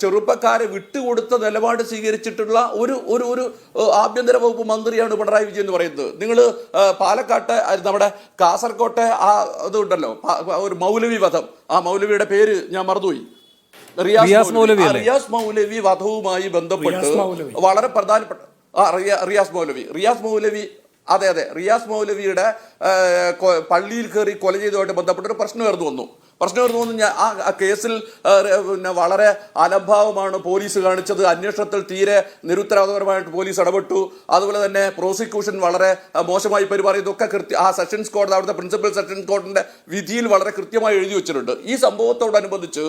ചെറുപ്പക്കാരെ വിട്ടുകൊടുത്ത നിലപാട് സ്വീകരിച്ചിട്ടുള്ള ഒരു ആഭ്യന്തര വകുപ്പ് മന്ത്രിയാണ് പിണറായി വിജയൻ എന്ന് പറയുന്നത്. നിങ്ങൾ പാലക്കാട്ടെ നമ്മുടെ കാസർകോട്ടെ ആ ഇതുണ്ടല്ലോ, ഒരു മൗലവി വധം, ആ മൗലവിയുടെ പേര് ഞാൻ മറന്നുപോയി, റിയാസ് മൗലവി വധവുമായി ബന്ധപ്പെട്ട് വളരെ പ്രധാനപ്പെട്ട റിയാസ് മൗലവി അതെ റിയാസ് മൗലവിയുടെ പള്ളിയിൽ കയറി കൊല ചെയ്തതുമായിട്ട് ബന്ധപ്പെട്ടൊരു പ്രശ്നം ഉയർന്നു വന്നു. ആ കേസിൽ പിന്നെ വളരെ അലംഭാവമാണ് പോലീസ് കാണിച്ചത്. അന്വേഷണത്തിൽ തീരെ നിരുത്തരവാദപരമായിട്ട് പോലീസ് ഇടപെട്ടു. അതുപോലെ തന്നെ പ്രോസിക്യൂഷൻ വളരെ മോശമായി പെരുമാറി. ഇതൊക്കെ ആ സെഷൻസ് കോടതി, അവിടുത്തെ പ്രിൻസിപ്പൽ സെഷൻസ് കോടതിന്റെ വിധിയിൽ വളരെ കൃത്യമായി എഴുതി വെച്ചിട്ടുണ്ട്. ഈ സംഭവത്തോടനുബന്ധിച്ച്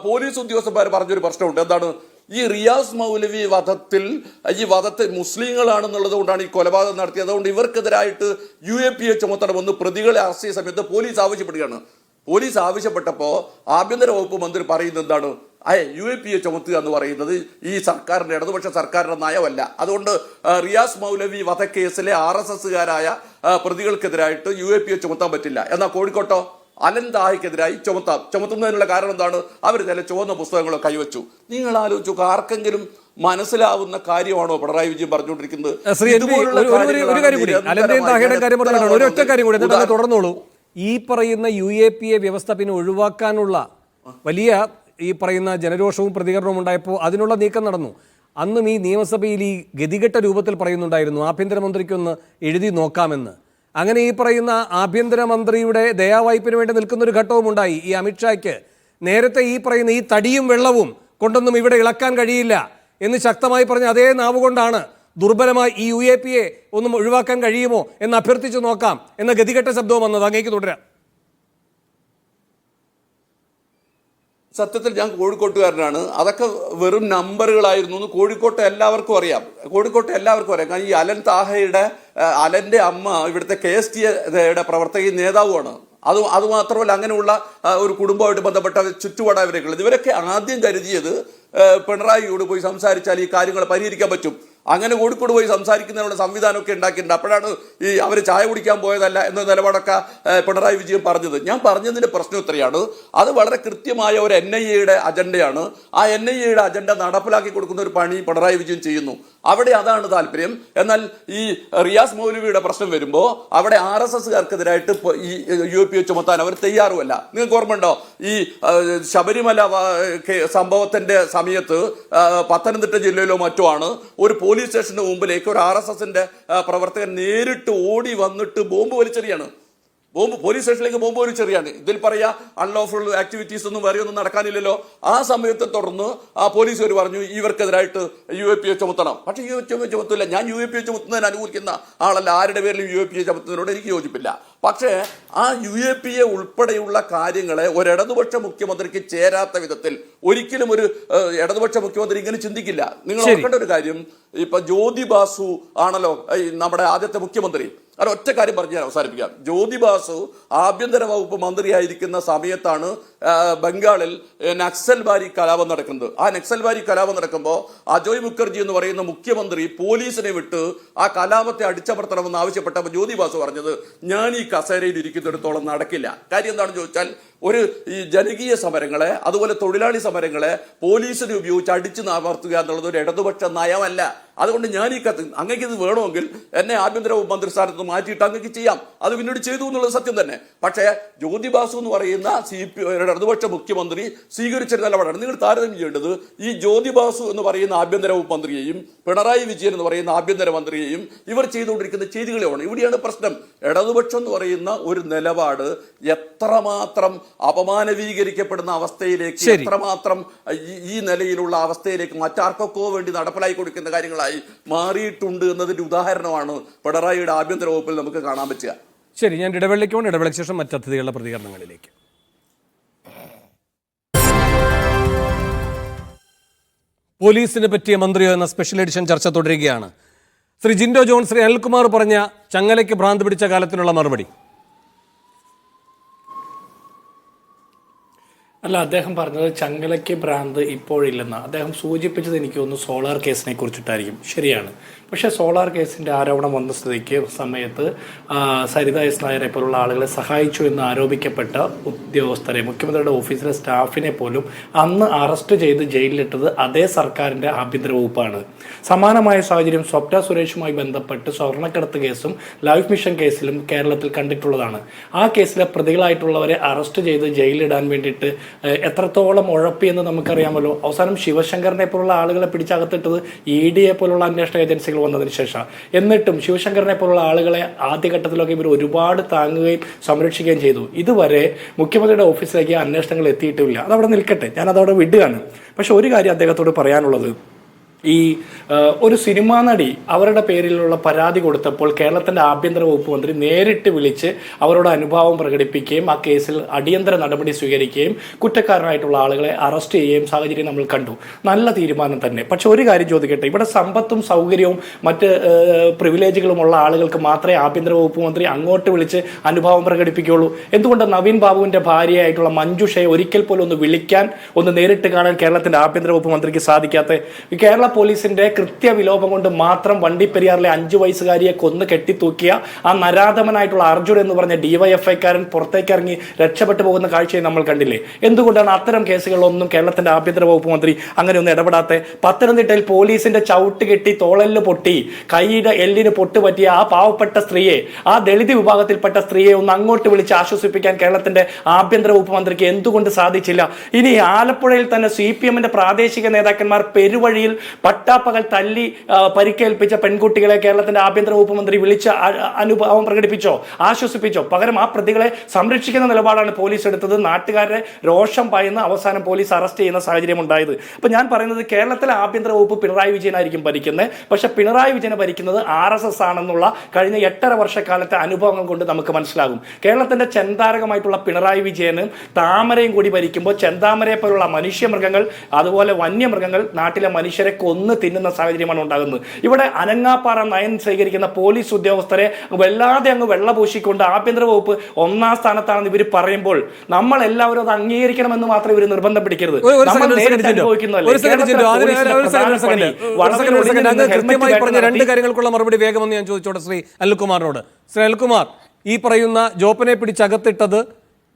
പോലീസ് ഉദ്യോഗസ്ഥന്മാർ പറഞ്ഞൊരു പ്രശ്നമുണ്ട്. എന്താണ്? ഈ റിയാസ് മൗലവി വധത്തിൽ മുസ്ലിങ്ങളാണെന്നുള്ളത് കൊണ്ടാണ് ഈ കൊലപാതകം നടത്തിയത്. അതുകൊണ്ട് ഇവർക്കെതിരായിട്ട് UAPA ചുമത്തണമെന്ന് പ്രതികളെ അറസ്റ്റ് ചെയ്ത സമയത്ത് പോലീസ് ആവശ്യപ്പെടുകയാണ്. പോലീസ് ആവശ്യപ്പെട്ടപ്പോൾ ആഭ്യന്തര വകുപ്പ് മന്ത്രി പറയുന്നത് എന്താണ്? UAPA ചുമത്തുക എന്ന് പറയുന്നത് ഈ സർക്കാരിന്റെ, ഇടതുപക്ഷ സർക്കാരിന്റെ നയമല്ല. അതുകൊണ്ട് റിയാസ് മൗലവി വധക്കേസിലെ RSSകാരായ പ്രതികൾക്കെതിരായിട്ട് UAPA ചുമത്താൻ പറ്റില്ല. എന്നാൽ കോഴിക്കോട്ടോ അലൻ താഹയ്ക്കെതിരായി ചുമത്തുന്നതിനുള്ള കാരണം എന്താണ്? അവർ ചില ചുവന്ന പുസ്തകങ്ങളോ കൈവച്ചു. നിങ്ങൾ ആലോചിച്ചു, ആർക്കെങ്കിലും മനസ്സിലാവുന്ന കാര്യമാണോ പിണറായി വിജയൻ പറഞ്ഞുകൊണ്ടിരിക്കുന്നത്? ഒരൊറ്റ കാര്യം കൂടി തുടർന്നോളൂ. ഈ പറയുന്ന UAPA വ്യവസ്ഥ പിന്നെ ഒഴിവാക്കാനുള്ള വലിയ ഈ പറയുന്ന ജനരോഷവും പ്രതികരണവും ഉണ്ടായപ്പോൾ അതിനുള്ള നീക്കം നടന്നു. അന്നും ഈ നിയമസഭയിൽ ഈ ഗതികെട്ട രൂപത്തിൽ പറയുന്നുണ്ടായിരുന്നു, ആഭ്യന്തരമന്ത്രിക്കൊന്ന് എഴുതി നോക്കാമെന്ന്. അങ്ങനെ ഈ പറയുന്ന ആഭ്യന്തരമന്ത്രിയുടെ ദയാവായ്പിന് വേണ്ടി നിൽക്കുന്നൊരു ഘട്ടവും ഉണ്ടായി. ഈ അമിത്ഷായ്ക്ക് നേരത്തെ ഈ പറയുന്ന ഈ തടിയും വെള്ളവും കൊണ്ടൊന്നും ഇവിടെ ഇളക്കാൻ കഴിയില്ല എന്ന് ശക്തമായി പറഞ്ഞ അതേ നാവുകൊണ്ടാണ് ദുർബലമായി ഈ UAPA ഒന്നും ഒഴിവാക്കാൻ കഴിയുമോ എന്ന് അഭ്യർത്ഥിച്ചു നോക്കാം എന്ന ഗതികെട്ട ശബ്ദവും വന്നത്. അങ്ങേക്ക് തുടരാം. സത്യത്തിൽ ഞാൻ കോഴിക്കോട്ടുകാരനാണ്. അതൊക്കെ വെറും നമ്പറുകളായിരുന്നു എന്ന് കോഴിക്കോട്ടെ എല്ലാവർക്കും അറിയാം. കാരണം ഈ അലൻ താഹയുടെ അലന്റെ അമ്മ ഇവിടുത്തെ KSTയുടെ പ്രവർത്തക നേതാവുമാണ്. അതുമാത്രമല്ല, അങ്ങനെയുള്ള ഒരു കുടുംബമായിട്ട് ബന്ധപ്പെട്ട ചുറ്റുപാടവരേക്കുള്ളത്. ഇവരൊക്കെ ആദ്യം കരുതിയത് പിണറായിയോട് പോയി സംസാരിച്ചാൽ ഈ കാര്യങ്ങൾ പരിഹരിക്കാൻ പറ്റും. അങ്ങനെ കോഴിക്കോട് പോയി സംസാരിക്കുന്നതിനുള്ള സംവിധാനമൊക്കെ ഉണ്ടാക്കിയിട്ടുണ്ട്. അപ്പോഴാണ് ഈ അവർ ചായ കുടിക്കാൻ പോയതല്ല എന്ന നിലപാടൊക്കെ പിണറായി വിജയൻ പറഞ്ഞത്. ഞാൻ പറഞ്ഞതിൻ്റെ പ്രശ്നം ഇത്രയാണ്. അത് വളരെ കൃത്യമായ ഒരു NIAയുടെ അജണ്ടയാണ്. ആ NIAയുടെ അജണ്ട നടപ്പിലാക്കി കൊടുക്കുന്ന ഒരു പണി പിണറായി വിജയൻ ചെയ്യുന്നു. അവിടെ അതാണ് താല്പര്യം. എന്നാൽ ഈ റിയാസ് മൗലവിയുടെ പ്രശ്നം വരുമ്പോൾ അവിടെ RSSകാർക്കെതിരായിട്ട് ഈ UAPA ചുമത്താൻ അവർ തയ്യാറുമല്ല. നിങ്ങൾക്ക് ഓർമ്മയുണ്ടോ, ഈ ശബരിമല സംഭവത്തിന്റെ സമയത്ത് പത്തനംതിട്ട ജില്ലയിലോ മറ്റോ ആണ് ഒരു പോലീസ് സ്റ്റേഷന്റെ മുമ്പിലേക്ക് ഒരു RSSന്റെ പ്രവർത്തകൻ നേരിട്ട് ഓടി വന്നിട്ട് ബോംബ് വലിച്ചെറിയാണ്. പോലീസ് സ്റ്റേഷനിലേക്ക് ബോംബ് വലിച്ചെറിയാണ്. ഇതിൽ പറയാ അൺലോഫുൾ ആക്ടിവിറ്റീസ് ഒന്നും വേറെയൊന്നും നടക്കാനില്ലല്ലോ. ആ സമയത്തെ തുടർന്ന് ആ പോലീസുകാർ പറഞ്ഞു ഇവർക്കെതിരായിട്ട് UAPA ചുമത്തണം. പക്ഷേ UAPA ചുമത്തില്ല. ഞാൻ UAPA ചുമത്തുന്നതിന് അനുകൂലിക്കുന്ന ആളല്ല. ആരുടെ പേരിലും UAPA ചുമത്തുന്നതിനോട് എനിക്ക് യോജിപ്പില്ല. പക്ഷേ ആ UAPA ഉൾപ്പെടെയുള്ള കാര്യങ്ങളെ ഒരു ഇടതുപക്ഷ മുഖ്യമന്ത്രിക്ക് ചേരാത്ത വിധത്തിൽ ഒരിക്കലും ഒരു ഇടതുപക്ഷ മുഖ്യമന്ത്രി ഇങ്ങനെ ചിന്തിക്കില്ല. നിങ്ങൾ ഓർക്കേണ്ട ഒരു കാര്യം, ഇപ്പൊ ജ്യോതി ബാസു ആണല്ലോ നമ്മുടെ ആദ്യത്തെ മുഖ്യമന്ത്രി. അത് ഒറ്റ കാര്യം പറഞ്ഞ് ഞാൻ അവസാനിപ്പിക്കാം. ജ്യോതി ബാസു ആഭ്യന്തര വകുപ്പ് മന്ത്രിയായിരിക്കുന്ന സമയത്താണ് ബംഗാളിൽ നക്സൽബാരി കലാപം നടക്കുന്നത്. ആ നക്സൽബാരി കലാപം നടക്കുമ്പോൾ അജോയ് മുഖർജി എന്ന് പറയുന്ന മുഖ്യമന്ത്രി പോലീസിനെ വിട്ട് ആ കലാപത്തെ അടിച്ചമർത്തണമെന്ന് ആവശ്യപ്പെട്ടപ്പോൾ ജ്യോതി ബാസു പറഞ്ഞത് ഞാൻ ഈ കസേരയിൽ ഇരിക്കുന്നിടത്തോളം നടക്കില്ല. കാര്യം എന്താണെന്ന് ചോദിച്ചാൽ ഈ ജനകീയ സമരങ്ങളെ അതുപോലെ തൊഴിലാളി സമരങ്ങളെ പോലീസിനെ ഉപയോഗിച്ച് അടിച്ചു അമർത്തുക എന്നുള്ളത് ഒരു ഇടതുപക്ഷ നയമല്ല. അതുകൊണ്ട് ഞാൻ ഈ അങ്ങേക്ക് ഇത് വേണമെങ്കിൽ എന്നെ ആഭ്യന്തര മന്ത്രി സ്ഥാനത്ത് മാറ്റിയിട്ട് അങ്ങേക്ക് ചെയ്യാം. അത് പിന്നീട് ചെയ്തു എന്നുള്ളത് സത്യം തന്നെ. പക്ഷേ ജ്യോതി ബാസു എന്ന് പറയുന്ന ഇടതുപക്ഷ മുഖ്യമന്ത്രി സ്വീകരിച്ച നിലപാടാണ്. നിങ്ങൾ താരതമ്യം ചെയ്യേണ്ടത് ഈ ജ്യോതി ബാസു എന്ന് പറയുന്ന ആഭ്യന്തര വകുപ്പ് മന്ത്രിയെയും പിണറായി വിജയൻ എന്ന് പറയുന്ന ആഭ്യന്തര മന്ത്രിയെയും ഇവർ ചെയ്തുകൊണ്ടിരിക്കുന്ന ചെയ്തികളെയാണ്. ഇവിടെയാണ് പ്രശ്നം. ഇടതുപക്ഷം എന്ന് പറയുന്ന ഒരു നിലപാട് എത്രമാത്രം അപമാനവീകരിക്കപ്പെടുന്ന അവസ്ഥയിലേക്ക്, എത്രമാത്രം ഈ നിലയിലുള്ള അവസ്ഥയിലേക്ക് മറ്റാർക്കൊക്കെ വേണ്ടി നടപ്പിലാക്കി കൊടുക്കുന്ന കാര്യങ്ങളായി മാറിയിട്ടുണ്ട് എന്നതിന്റെ ഉദാഹരണമാണ് പിണറായിയുടെ ആഭ്യന്തര വകുപ്പിൽ നമുക്ക് കാണാൻ പറ്റുക. ശരി, ഞാൻ ഇടവേളയ്ക്ക് പോകണം. ഇടവേളയ്ക്ക് ശേഷം മറ്റ് അതിഥികളുടെ പ്രതികരണങ്ങളിലേക്ക്. പോലീസിനെ പറ്റിയ മന്ത്രിയോ എന്ന സ്പെഷ്യൽ എഡിഷൻ ചർച്ച തുടരുകയാണ്. ശ്രീ ജിൻഡോ ജോൺ, ശ്രീ അനിൽകുമാർ പറഞ്ഞ ചങ്ങലയ്ക്ക് ഭ്രാന്ത് പിടിച്ച കാലത്തിനുള്ള മറുപടി. അല്ല, അദ്ദേഹം പറഞ്ഞത് ചങ്ങലയ്ക്ക് ഭ്രാന്ത് ഇപ്പോഴില്ലെന്ന് അദ്ദേഹം സൂചിപ്പിച്ചത് എനിക്ക് തോന്നുന്നു സോളാർ കേസിനെ കുറിച്ചിട്ടായിരിക്കും. ശരിയാണ്. പക്ഷേ സോളാർ കേസിൻ്റെ ആരോപണം വന്ന സ്ഥിതിക്ക് സമയത്ത് സരിത എസ് നായരെ പോലുള്ള ആളുകളെ സഹായിച്ചു എന്ന് ആരോപിക്കപ്പെട്ട ഉദ്യോഗസ്ഥരെ, മുഖ്യമന്ത്രിയുടെ ഓഫീസിലെ സ്റ്റാഫിനെ പോലും അന്ന് അറസ്റ്റ് ചെയ്ത് ജയിലിലിട്ടത് അതേ സർക്കാരിൻ്റെ ആഭ്യന്തര വകുപ്പാണ്. സമാനമായ സാഹചര്യം സ്വപ്ന സുരേഷുമായി ബന്ധപ്പെട്ട് സ്വർണ്ണക്കടത്ത് കേസും ലൈഫ് മിഷൻ കേസിലും കേരളത്തിൽ കണ്ടിട്ടുള്ളതാണ്. ആ കേസിലെ പ്രതികളായിട്ടുള്ളവരെ അറസ്റ്റ് ചെയ്ത് ജയിലിലിടാൻ വേണ്ടിയിട്ട് എത്രത്തോളം ഉഴപ്പിയെന്ന് നമുക്കറിയാമല്ലോ. അവസാനം ശിവശങ്കറിനെ പോലുള്ള ആളുകളെ പിടിച്ചകത്തിട്ടത് ED പോലുള്ള അന്വേഷണ ഏജൻസികൾ വന്നതിന് ശേഷം. എന്നിട്ടും ശിവശങ്കറിനെ പോലുള്ള ആളുകളെ ആദ്യഘട്ടത്തിലൊക്കെ ഇവർ ഒരുപാട് താങ്ങുകയും സംരക്ഷിക്കുകയും ചെയ്തു. ഇതുവരെ മുഖ്യമന്ത്രിയുടെ ഓഫീസിലേക്ക് അന്വേഷണങ്ങൾ എത്തിയിട്ടുമില്ല. അതവിടെ നിൽക്കട്ടെ, ഞാനതവിടെ വിടുകയാണ്. പക്ഷെ ഒരു കാര്യം അദ്ദേഹത്തോട് പറയാനുള്ളത്, ഈ ഒരു സിനിമാ നടി അവരുടെ പേരിലുള്ള പരാതി കൊടുത്തപ്പോൾ കേരളത്തിൻ്റെ ആഭ്യന്തര വകുപ്പ് മന്ത്രി നേരിട്ട് വിളിച്ച് അവരോട് അനുഭാവം പ്രകടിപ്പിക്കുകയും ആ കേസിൽ അടിയന്തര നടപടി സ്വീകരിക്കുകയും കുറ്റക്കാരനായിട്ടുള്ള ആളുകളെ അറസ്റ്റ് ചെയ്യുകയും സാഹചര്യം നമ്മൾ കണ്ടു. നല്ല തീരുമാനം തന്നെ. പക്ഷെ ഒരു കാര്യം ചോദിക്കട്ടെ, ഇവിടെ സമ്പത്തും സൗകര്യവും മറ്റ് പ്രിവിലേജുകളും ഉള്ള ആളുകൾക്ക് മാത്രമേ ആഭ്യന്തര വകുപ്പ് മന്ത്രി അങ്ങോട്ട് വിളിച്ച് അനുഭാവം പ്രകടിപ്പിക്കുകയുള്ളൂ. എന്തുകൊണ്ട് നവീൻ ബാബുവിൻ്റെ ഭാര്യയായിട്ടുള്ള മഞ്ജുഷയെ ഒരിക്കൽ പോലും ഒന്ന് വിളിക്കാൻ, ഒന്ന് നേരിട്ട് കാണാൻ കേരളത്തിൻ്റെ ആഭ്യന്തര വകുപ്പ് മന്ത്രിക്ക് സാധിക്കാത്ത? കേരള പോലീസിന്റെ കൃത്യവിലോപം കൊണ്ട് മാത്രം വണ്ടിപ്പെരിയാറിലെ 5 വയസ്സുകാരിയെ കൊന്ന് കെട്ടിത്തൂക്കിയ ആ നരാധമനായിട്ടുള്ള അർജുൻ എന്ന് പറഞ്ഞ DYFIക്കാരൻ പുറത്തേക്ക് ഇറങ്ങി രക്ഷപ്പെട്ടു പോകുന്ന കാഴ്ചയെ നമ്മൾ കണ്ടില്ലേ? എന്തുകൊണ്ടാണ് അത്തരം കേസുകളൊന്നും കേരളത്തിന്റെ ആഭ്യന്തര വകുപ്പ് മന്ത്രി അങ്ങനെ ഒന്നും ഇടപെടാത്ത? പത്തനംതിട്ടയിൽ പോലീസിന്റെ ചവിട്ട് കെട്ടി തോളല് പൊട്ടി കൈയുടെ എല്ലിന് പൊട്ടുപറ്റിയ ആ പാവപ്പെട്ട സ്ത്രീയെ, ആ ദളിത് വിഭാഗത്തിൽപ്പെട്ട സ്ത്രീയെ ഒന്ന് അങ്ങോട്ട് വിളിച്ച് ആശ്വസിപ്പിക്കാൻ കേരളത്തിന്റെ ആഭ്യന്തര വകുപ്പ് മന്ത്രിക്ക് എന്തുകൊണ്ട് സാധിച്ചില്ല? ഇനി ആലപ്പുഴയിൽ തന്നെ CPM-ന്റെ പ്രാദേശിക നേതാക്കന്മാർ പെരുവഴിയിൽ പട്ടാപ്പകൽ തല്ലി പരിക്കേൽപ്പിച്ച പെൺകുട്ടികളെ കേരളത്തിന്റെ ആഭ്യന്തര വകുപ്പ് മന്ത്രി വിളിച്ച് അനുഭാവം പ്രകടിപ്പിച്ചോ, ആശ്വസിപ്പിച്ചോ? പകരം ആ പ്രതികളെ സംരക്ഷിക്കുന്ന നിലപാടാണ് പോലീസ് എടുത്തത്. നാട്ടുകാരെ രോഷം പായുന്ന അവസാനം പോലീസ് അറസ്റ്റ് ചെയ്യുന്ന സാഹചര്യം ഉണ്ടായത്. അപ്പൊ ഞാൻ പറയുന്നത്, കേരളത്തിലെ ആഭ്യന്തര വകുപ്പ് പിണറായി വിജയനായിരിക്കും ഭരിക്കുന്നത്. പക്ഷെ പിണറായി വിജയനെ ഭരിക്കുന്നത് RSS ആണെന്നുള്ള കഴിഞ്ഞ 8.5 വർഷക്കാലത്തെ അനുഭവങ്ങൾ കൊണ്ട് നമുക്ക് മനസ്സിലാകും. കേരളത്തിന്റെ ചെന്താരകമായിട്ടുള്ള പിണറായി വിജയനും താമരയും കൂടി ഭരിക്കുമ്പോൾ ചെന്താമരയെ പോലുള്ള മനുഷ്യമൃഗങ്ങൾ, അതുപോലെ വന്യമൃഗങ്ങൾ നാട്ടിലെ മനുഷ്യരെ കൊന്ന് തിന്നുന്ന സാഹചര്യമാണ് ഉണ്ടാകുന്നത്. ഇവിടെ അനങ്ങാപ്പാറ നയം സ്വീകരിക്കുന്ന പോലീസ് ഉദ്യോഗസ്ഥരെ വല്ലാതെ അങ്ങ് വെള്ളപൂശിക്കൊണ്ട് ആഭ്യന്തര വകുപ്പ് 1ാം സ്ഥാനത്താണെന്ന് ഇവർ പറയുമ്പോൾ നമ്മൾ എല്ലാവരും അത് അംഗീകരിക്കണമെന്ന് മാത്രം ഇവർ നിർബന്ധം പിടിക്കരുത്. കൃത്യമായി പറഞ്ഞ 2 കാര്യങ്ങൾക്കുള്ള മറുപടി വേഗമെന്ന് ഞാൻ ചോദിച്ചോട്ടെ ശ്രീ അനിൽകുമാറിനോട്. ശ്രീ അനിൽകുമാർ, ഈ പറയുന്ന ജോപ്പനെ പിടിച്ചകത്തിട്ടത്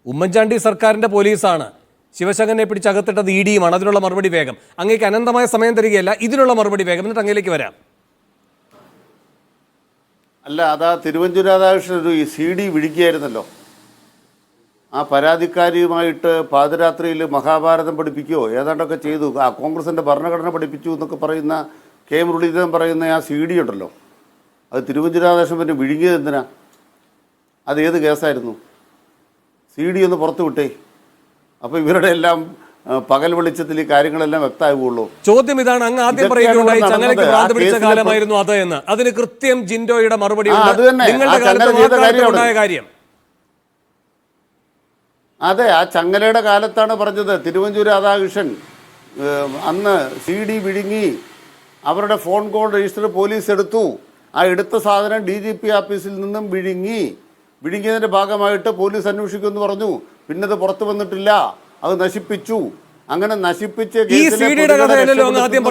ഉമ്മൻചാണ്ടി സർക്കാരിന്റെ പോലീസാണ്, ശിവശങ്കരനെ പിടിച്ചകത്തിട്ടത് ED-യുമാണ്. അതിനുള്ള മറുപടി വേഗം. അങ്ങേക്ക് അനന്തമായ സമയം തരികയല്ല, ഇതിനുള്ള മറുപടി വേഗം, എന്നിട്ട് അങ്ങയിലേക്ക് വരാം. അല്ല, അതാ തിരുവഞ്ചൂർ രാധാകൃഷ്ണൻ ഒരു CD വിഴുങ്ങിയായിരുന്നല്ലോ. ആ പരാതിക്കാരിയുമായിട്ട് പാതിരാത്രിയിൽ മഹാഭാരതം പഠിപ്പിക്കുകയോ ഏതാണ്ടൊക്കെ ചെയ്തു. ആ കോൺഗ്രസിൻ്റെ ഭരണഘടന പഠിപ്പിച്ചു എന്നൊക്കെ പറയുന്ന കെ മുരളീധരൻ പറയുന്ന ആ CD ഉണ്ടല്ലോ, അത് തിരുവഞ്ചൂർ രാധാകൃഷ്ണൻ പിന്നെ വിഴുങ്ങിയത് എന്തിനാ? അത് ഏത് കേസായിരുന്നു? CD ഒന്ന് പുറത്തു വിട്ടേ. അപ്പോൾ ഇവരുടെ എല്ലാം പകൽ വെളിച്ചത്തിൽ ഈ കാര്യങ്ങളെല്ലാം വ്യക്തമാവുള്ളൂ. ചോദ്യം ഇതാണ്, അങ്ങ് ആദ്യം പറയുകയുണ്ടായി ചങ്ങലയ്ക്ക് ഭ്രാന്ത് പിടിച്ച കാലമായിരുന്നു അത് എന്ന്. അതിന് കൃത്യം ജിൻഡോയുടെ മറുപടി നിങ്ങളുടെ കാലത്ത് കാര്യം. അതെ, ആ ചങ്ങലയുടെ കാലത്താണ് പറഞ്ഞത്. തിരുവഞ്ചൂർ രാധാകൃഷ്ണൻ അന്ന് CD വിഴുങ്ങി, അവരുടെ ഫോൺ കോൾ രജിസ്റ്റർ പോലീസ് എടുത്തു. ആ എടുത്ത സാധനം DGP ഓഫീസിൽ നിന്നും വിഴുങ്ങിയതിൻ്റെ ഭാഗമായിട്ട് പോലീസ് അന്വേഷിക്കുമെന്ന് പറഞ്ഞു. പിന്നെ അത് പുറത്തു വന്നിട്ടില്ല, അത് നശിപ്പിച്ചു. അങ്ങനെ നശിപ്പിച്ച്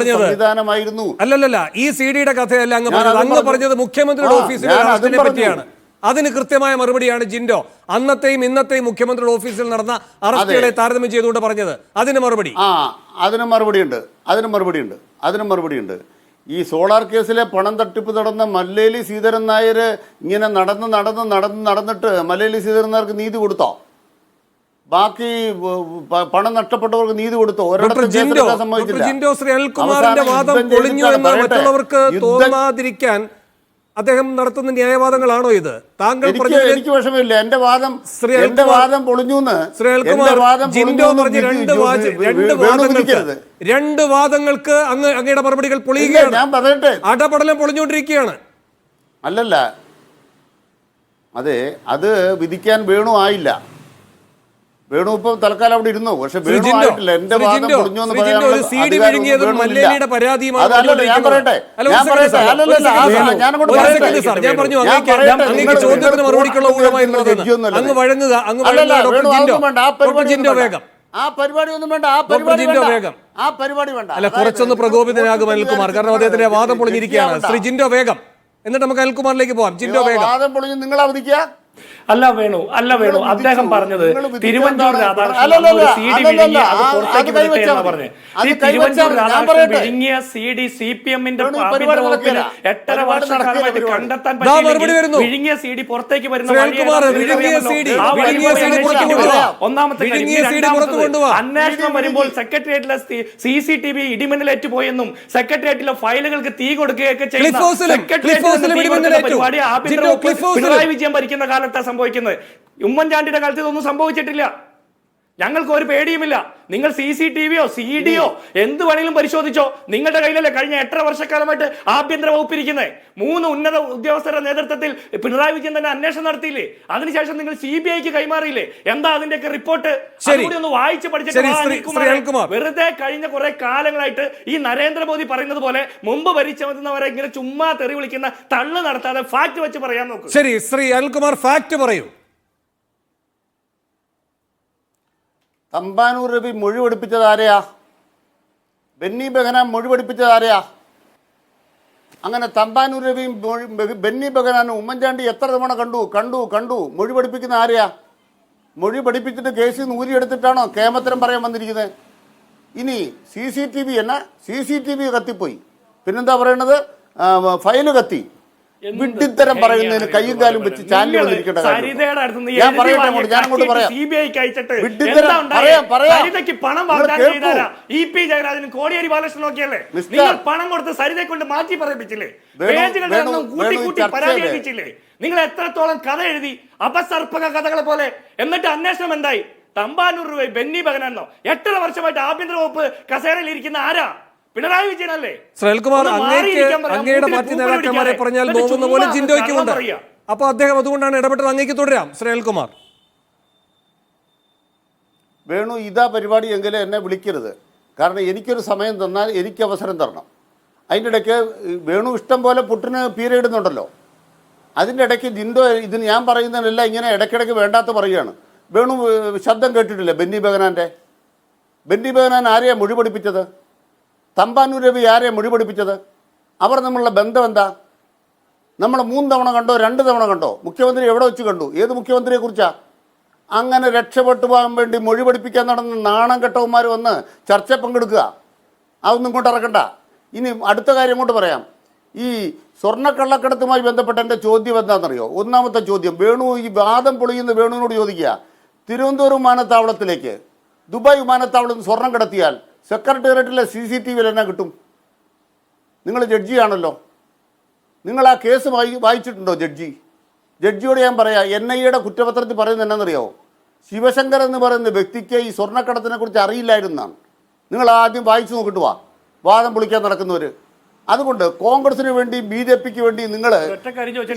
സംവിധാനമായിരുന്നു. അല്ലല്ല, ഈ CD-യുടെ കഥയല്ല അങ്ങ് പറഞ്ഞത്. അങ്ങ് പറഞ്ഞത് മുഖ്യമന്ത്രിയുടെ ഓഫീസിനെ പറ്റിയാണ്. അതിന് കൃത്യമായ മറുപടിയാണ് ജിൻഡോ അന്നത്തെയും ഇന്നത്തെയും മുഖ്യമന്ത്രിയുടെ ഓഫീസിൽ നടന്ന അറസ്റ്റുകളെ താരതമ്യം ചെയ്തുകൊണ്ട് പറഞ്ഞത്. അതിന് മറുപടി അതിനും മറുപടിയുണ്ട്. ഈ സോളാർ കേസിലെ പണം തട്ടിപ്പ് നടന്ന മല്ലേലി ശ്രീധരൻ നായർ ഇങ്ങനെ നടന്നിട്ട് മല്ലേലി ശ്രീധരൻ നായർക്ക് നീതി കൊടുത്തോ? ബാക്കി പണം നഷ്ടപ്പെട്ടവർക്ക് നീതി കൊടുത്തോ? തോന്നാതിരിക്കാൻ അദ്ദേഹം നടത്തുന്ന ന്യായവാദങ്ങളാണോ ഇത്? താങ്കൾ എനിക്ക് വിഷമമില്ല. എന്റെ വാദം പൊളിഞ്ഞു. രണ്ട് വാദങ്ങൾക്ക് അങ്ങയുടെ മറുപടികൾ പൊളിയുകയാണ്. ഞാൻ പറയട്ടെ, അടപടലം പൊളിഞ്ഞുകൊണ്ടിരിക്കുകയാണ്. അല്ലല്ല, അതെ, അത് വിധിക്കാൻ വേണു ആയില്ല. വേണു ഇപ്പൊ തൽക്കാലം അവിടെ ഇരുന്നു. പക്ഷെ വേണു ആയിട്ടില്ല. എന്റെ വാദം പൊളിഞ്ഞു എന്ന് പറയാനുള്ള ആ പരിപാടി ഒന്നും വേണ്ട. ആ പരിപാടി വേണ്ട. അല്ല, കുറച്ചൊന്ന് പ്രകോപിതനാകും അനിൽകുമാർ, കാരണം അദ്ദേഹത്തിന്റെ വാദം പൊളിഞ്ഞിരിക്കുകയാണ്. ശ്രീ ജിൻഡോ വേഗം, എന്നിട്ട് നമുക്ക് അനിൽകുമാറിലേക്ക് പോവാം. ജിൻഡോ വേഗം. വാദം പൊളിഞ്ഞ് നിങ്ങൾ അവധിക്കുക. അല്ല വേണു, അദ്ദേഹം പറഞ്ഞത് തിരുവഞ്ചൂർ രാധാകൃഷ്ണൻ വിഴുങ്ങിയ CD CPM-ന്റെ 8.5 വർഷക്കാലമായിട്ട് കണ്ടെത്താൻ പറ്റിയില്ലെങ്കിൽ വിഴുങ്ങിയ CD പുറത്തേക്ക് വരുന്ന ഒന്നാമത്തെ അന്വേഷണം വരുമ്പോൾ സെക്രട്ടേറിയറ്റിലെ CCTV ഇടിമിന്നലേറ്റ് പോയെന്നും സെക്രട്ടേറിയറ്റിലെ ഫയലുകൾക്ക് തീ കൊടുക്കുകയൊക്കെ ചെയ്യുന്ന പരിപാടി പിണറായി വിജയൻ ഭരിക്കുന്ന കാലത്ത് സംഭവിക്കുന്നത്. ഉമ്മൻചാണ്ടിയുടെ കാലത്ത് ഇതൊന്നും സംഭവിച്ചിട്ടില്ല. ഞങ്ങൾക്ക് ഒരു പേടിയുമില്ല. നിങ്ങൾ CCTV-യോ CD-യോ എന്ത് വേണമെങ്കിലും പരിശോധിച്ചോ. നിങ്ങളുടെ കയ്യിലല്ലേ കഴിഞ്ഞ 8.5 വർഷക്കാലമായിട്ട് ആഭ്യന്തര വകുപ്പ് ഇരിക്കുന്നത്. 3 ഉന്നത ഉദ്യോഗസ്ഥരുടെ നേതൃത്വത്തിൽ പിണറായി വിജയൻ തന്നെ അന്വേഷണം നടത്തിയില്ലേ? അതിനുശേഷം നിങ്ങൾ CBI-ക്ക് കൈമാറിയില്ലേ? എന്താ അതിന്റെയൊക്കെ റിപ്പോർട്ട്? ഒന്ന് വായിച്ച് പഠിച്ചിട്ട് വെറുതെ കഴിഞ്ഞ കുറെ കാലങ്ങളായിട്ട് ഈ നരേന്ദ്രമോദി പറയുന്നത് പോലെ മുമ്പ് ഭരിച്ചവരെ ഇങ്ങനെ ചുമ്മാ തെറി വിളിക്കുന്ന തള്ളു നടത്താതെ ഫാക്ട് വെച്ച് പറയാൻ നോക്കും. ശരി, ശ്രീ അനിൽകുമാർ ഫാക്ട് പറയൂ. തമ്പാനൂർ രവി മൊഴി പഠിപ്പിച്ചത് ആരെയാ? ബെന്നി ബെഹനാൻ മൊഴി പഠിപ്പിച്ചത് ആരെയാ? അങ്ങനെ തമ്പാനൂർ രവിയും ബെന്നി ബെഹനാനും ഉമ്മൻചാണ്ടി എത്ര തവണ കണ്ടു മൊഴി പഠിപ്പിക്കുന്ന ആരെയാ? മൊഴി പഠിപ്പിച്ചിട്ട് കേസിൽ നിന്ന് ഊരിയെടുത്തിട്ടാണോ കേമത്തരം പറയാൻ വന്നിരിക്കുന്നത്? ഇനി CCTV കത്തിപ്പോയി, പിന്നെന്താ പറയണത്? ഫയല് കത്തി. വിഡ്ഢിത്തരം പറയുന്നതിന് കയ്യും കാലും വെച്ച് ചാനൽ വന്നിരിക്കേണ്ട കോടിയേരി ബാലകൃഷ്ണൻ നോക്കിയല്ലേ നിങ്ങൾ പണം കൊടുത്ത് സരിതയെ കൊണ്ട് മാറ്റി പറയിപ്പിച്ചില്ലേ? പരാതിയില്ലേ? നിങ്ങൾ എത്രത്തോളം കഥ എഴുതി അപസർപ്പക കഥകളെ പോലെ. എന്നിട്ട് അന്വേഷണം എന്തായി? തമ്പാനൂർ രൂപ ബെന്നി ബെഹനാനോ 8 വർഷമായിട്ട് ആഭ്യന്തര വകുപ്പ് കസേരയിൽ ഇരിക്കുന്ന ആരാ? പിണറായി വിജയനല്ലേ? ശ്രേൽകുമാർ, അങ്ങയുടെ പാർട്ടി നേതാക്കന്മാരെ പറഞ്ഞാൽ നോക്കുന്ന പോലെ ജിൻഡോയ്ക്കുമുണ്ട്. അപ്പൊ അദ്ദേഹം അതുകൊണ്ടാണ് ഇടപെട്ടത്. അങ്ങേക്ക് തുടരാം ശ്രേൽകുമാർ. വേണു, ഇതാ പരിപാടി എങ്കിലും എന്നെ വിളിക്കരുത്. കാരണം എനിക്കൊരു സമയം തന്നാൽ എനിക്ക് അവസരം തരണം. അതിൻ്റെ ഇടയ്ക്ക് വേണു ഇഷ്ടം പോലെ പുട്ടിന് പീരയിടുന്നുണ്ടല്ലോ. അതിൻ്റെ ഇടയ്ക്ക് ജിൻഡോ ഇതിന് ഞാൻ പറയുന്നതിനെല്ലാം ഇങ്ങനെ ഇടയ്ക്കിടയ്ക്ക് വേണ്ടാത്ത പറയുകയാണ്. വേണു ശബ്ദം കേട്ടിട്ടില്ല ബെന്നി ബെഹനാൻ ആരെയാണ് മൊഴി പഠിപ്പിച്ചത്? തമ്പാനൂർ രവി ആരെയാണ് മൊഴി പഠിപ്പിച്ചത്? അവർ തമ്മിലുള്ള ബന്ധം എന്താ? നമ്മൾ 3 തവണ കണ്ടോ 2 തവണ കണ്ടോ? മുഖ്യമന്ത്രി എവിടെ വെച്ച് കണ്ടു? ഏത് മുഖ്യമന്ത്രിയെക്കുറിച്ചാണ്? അങ്ങനെ രക്ഷപ്പെട്ടു പോകാൻ വേണ്ടി മൊഴി പഠിപ്പിക്കാൻ നടന്ന നാണം കെട്ടവന്മാർ വന്ന് ചർച്ച പങ്കെടുക്കുക. അതൊന്നും ഇങ്ങോട്ട് ഇറക്കണ്ട. ഇനി അടുത്ത കാര്യം കൊണ്ട് പറയാം. ഈ സ്വർണ്ണക്കള്ളക്കടത്തുമായി ബന്ധപ്പെട്ട എൻ്റെ ചോദ്യം എന്താണെന്നറിയോ? ഒന്നാമത്തെ ചോദ്യം, വേണു ഈ വാദം പൊളിയുന്ന വേണുവിനോട് ചോദിക്കുക, തിരുവനന്തപുരം വിമാനത്താവളത്തിലേക്ക് ദുബായ് വിമാനത്താവളത്തിൽ നിന്ന് സ്വർണം കടത്തിയാൽ സെക്രട്ടേറിയറ്റിലെ CCTV എന്നാ കിട്ടും? നിങ്ങൾ ജഡ്ജിയാണല്ലോ, നിങ്ങൾ ആ കേസ് വായിച്ചിട്ടുണ്ടോ? ജഡ്ജിയോട് ഞാൻ പറയാം, NIA കുറ്റപത്രത്തിൽ പറയുന്നത് എന്നാണെന്നറിയാമോ? ശിവശങ്കർ എന്ന് പറയുന്ന വ്യക്തിക്ക് ഈ സ്വർണ്ണക്കടത്തിനെ കുറിച്ച് അറിയില്ലായിരുന്നാണ്. നിങ്ങൾ ആദ്യം വായിച്ചു നോക്കിട്ട് വാദം പൊളിക്കാൻ നടക്കുന്നവർ. അതുകൊണ്ട് കോൺഗ്രസിന് വേണ്ടി BJPക്ക് വേണ്ടി നിങ്ങൾ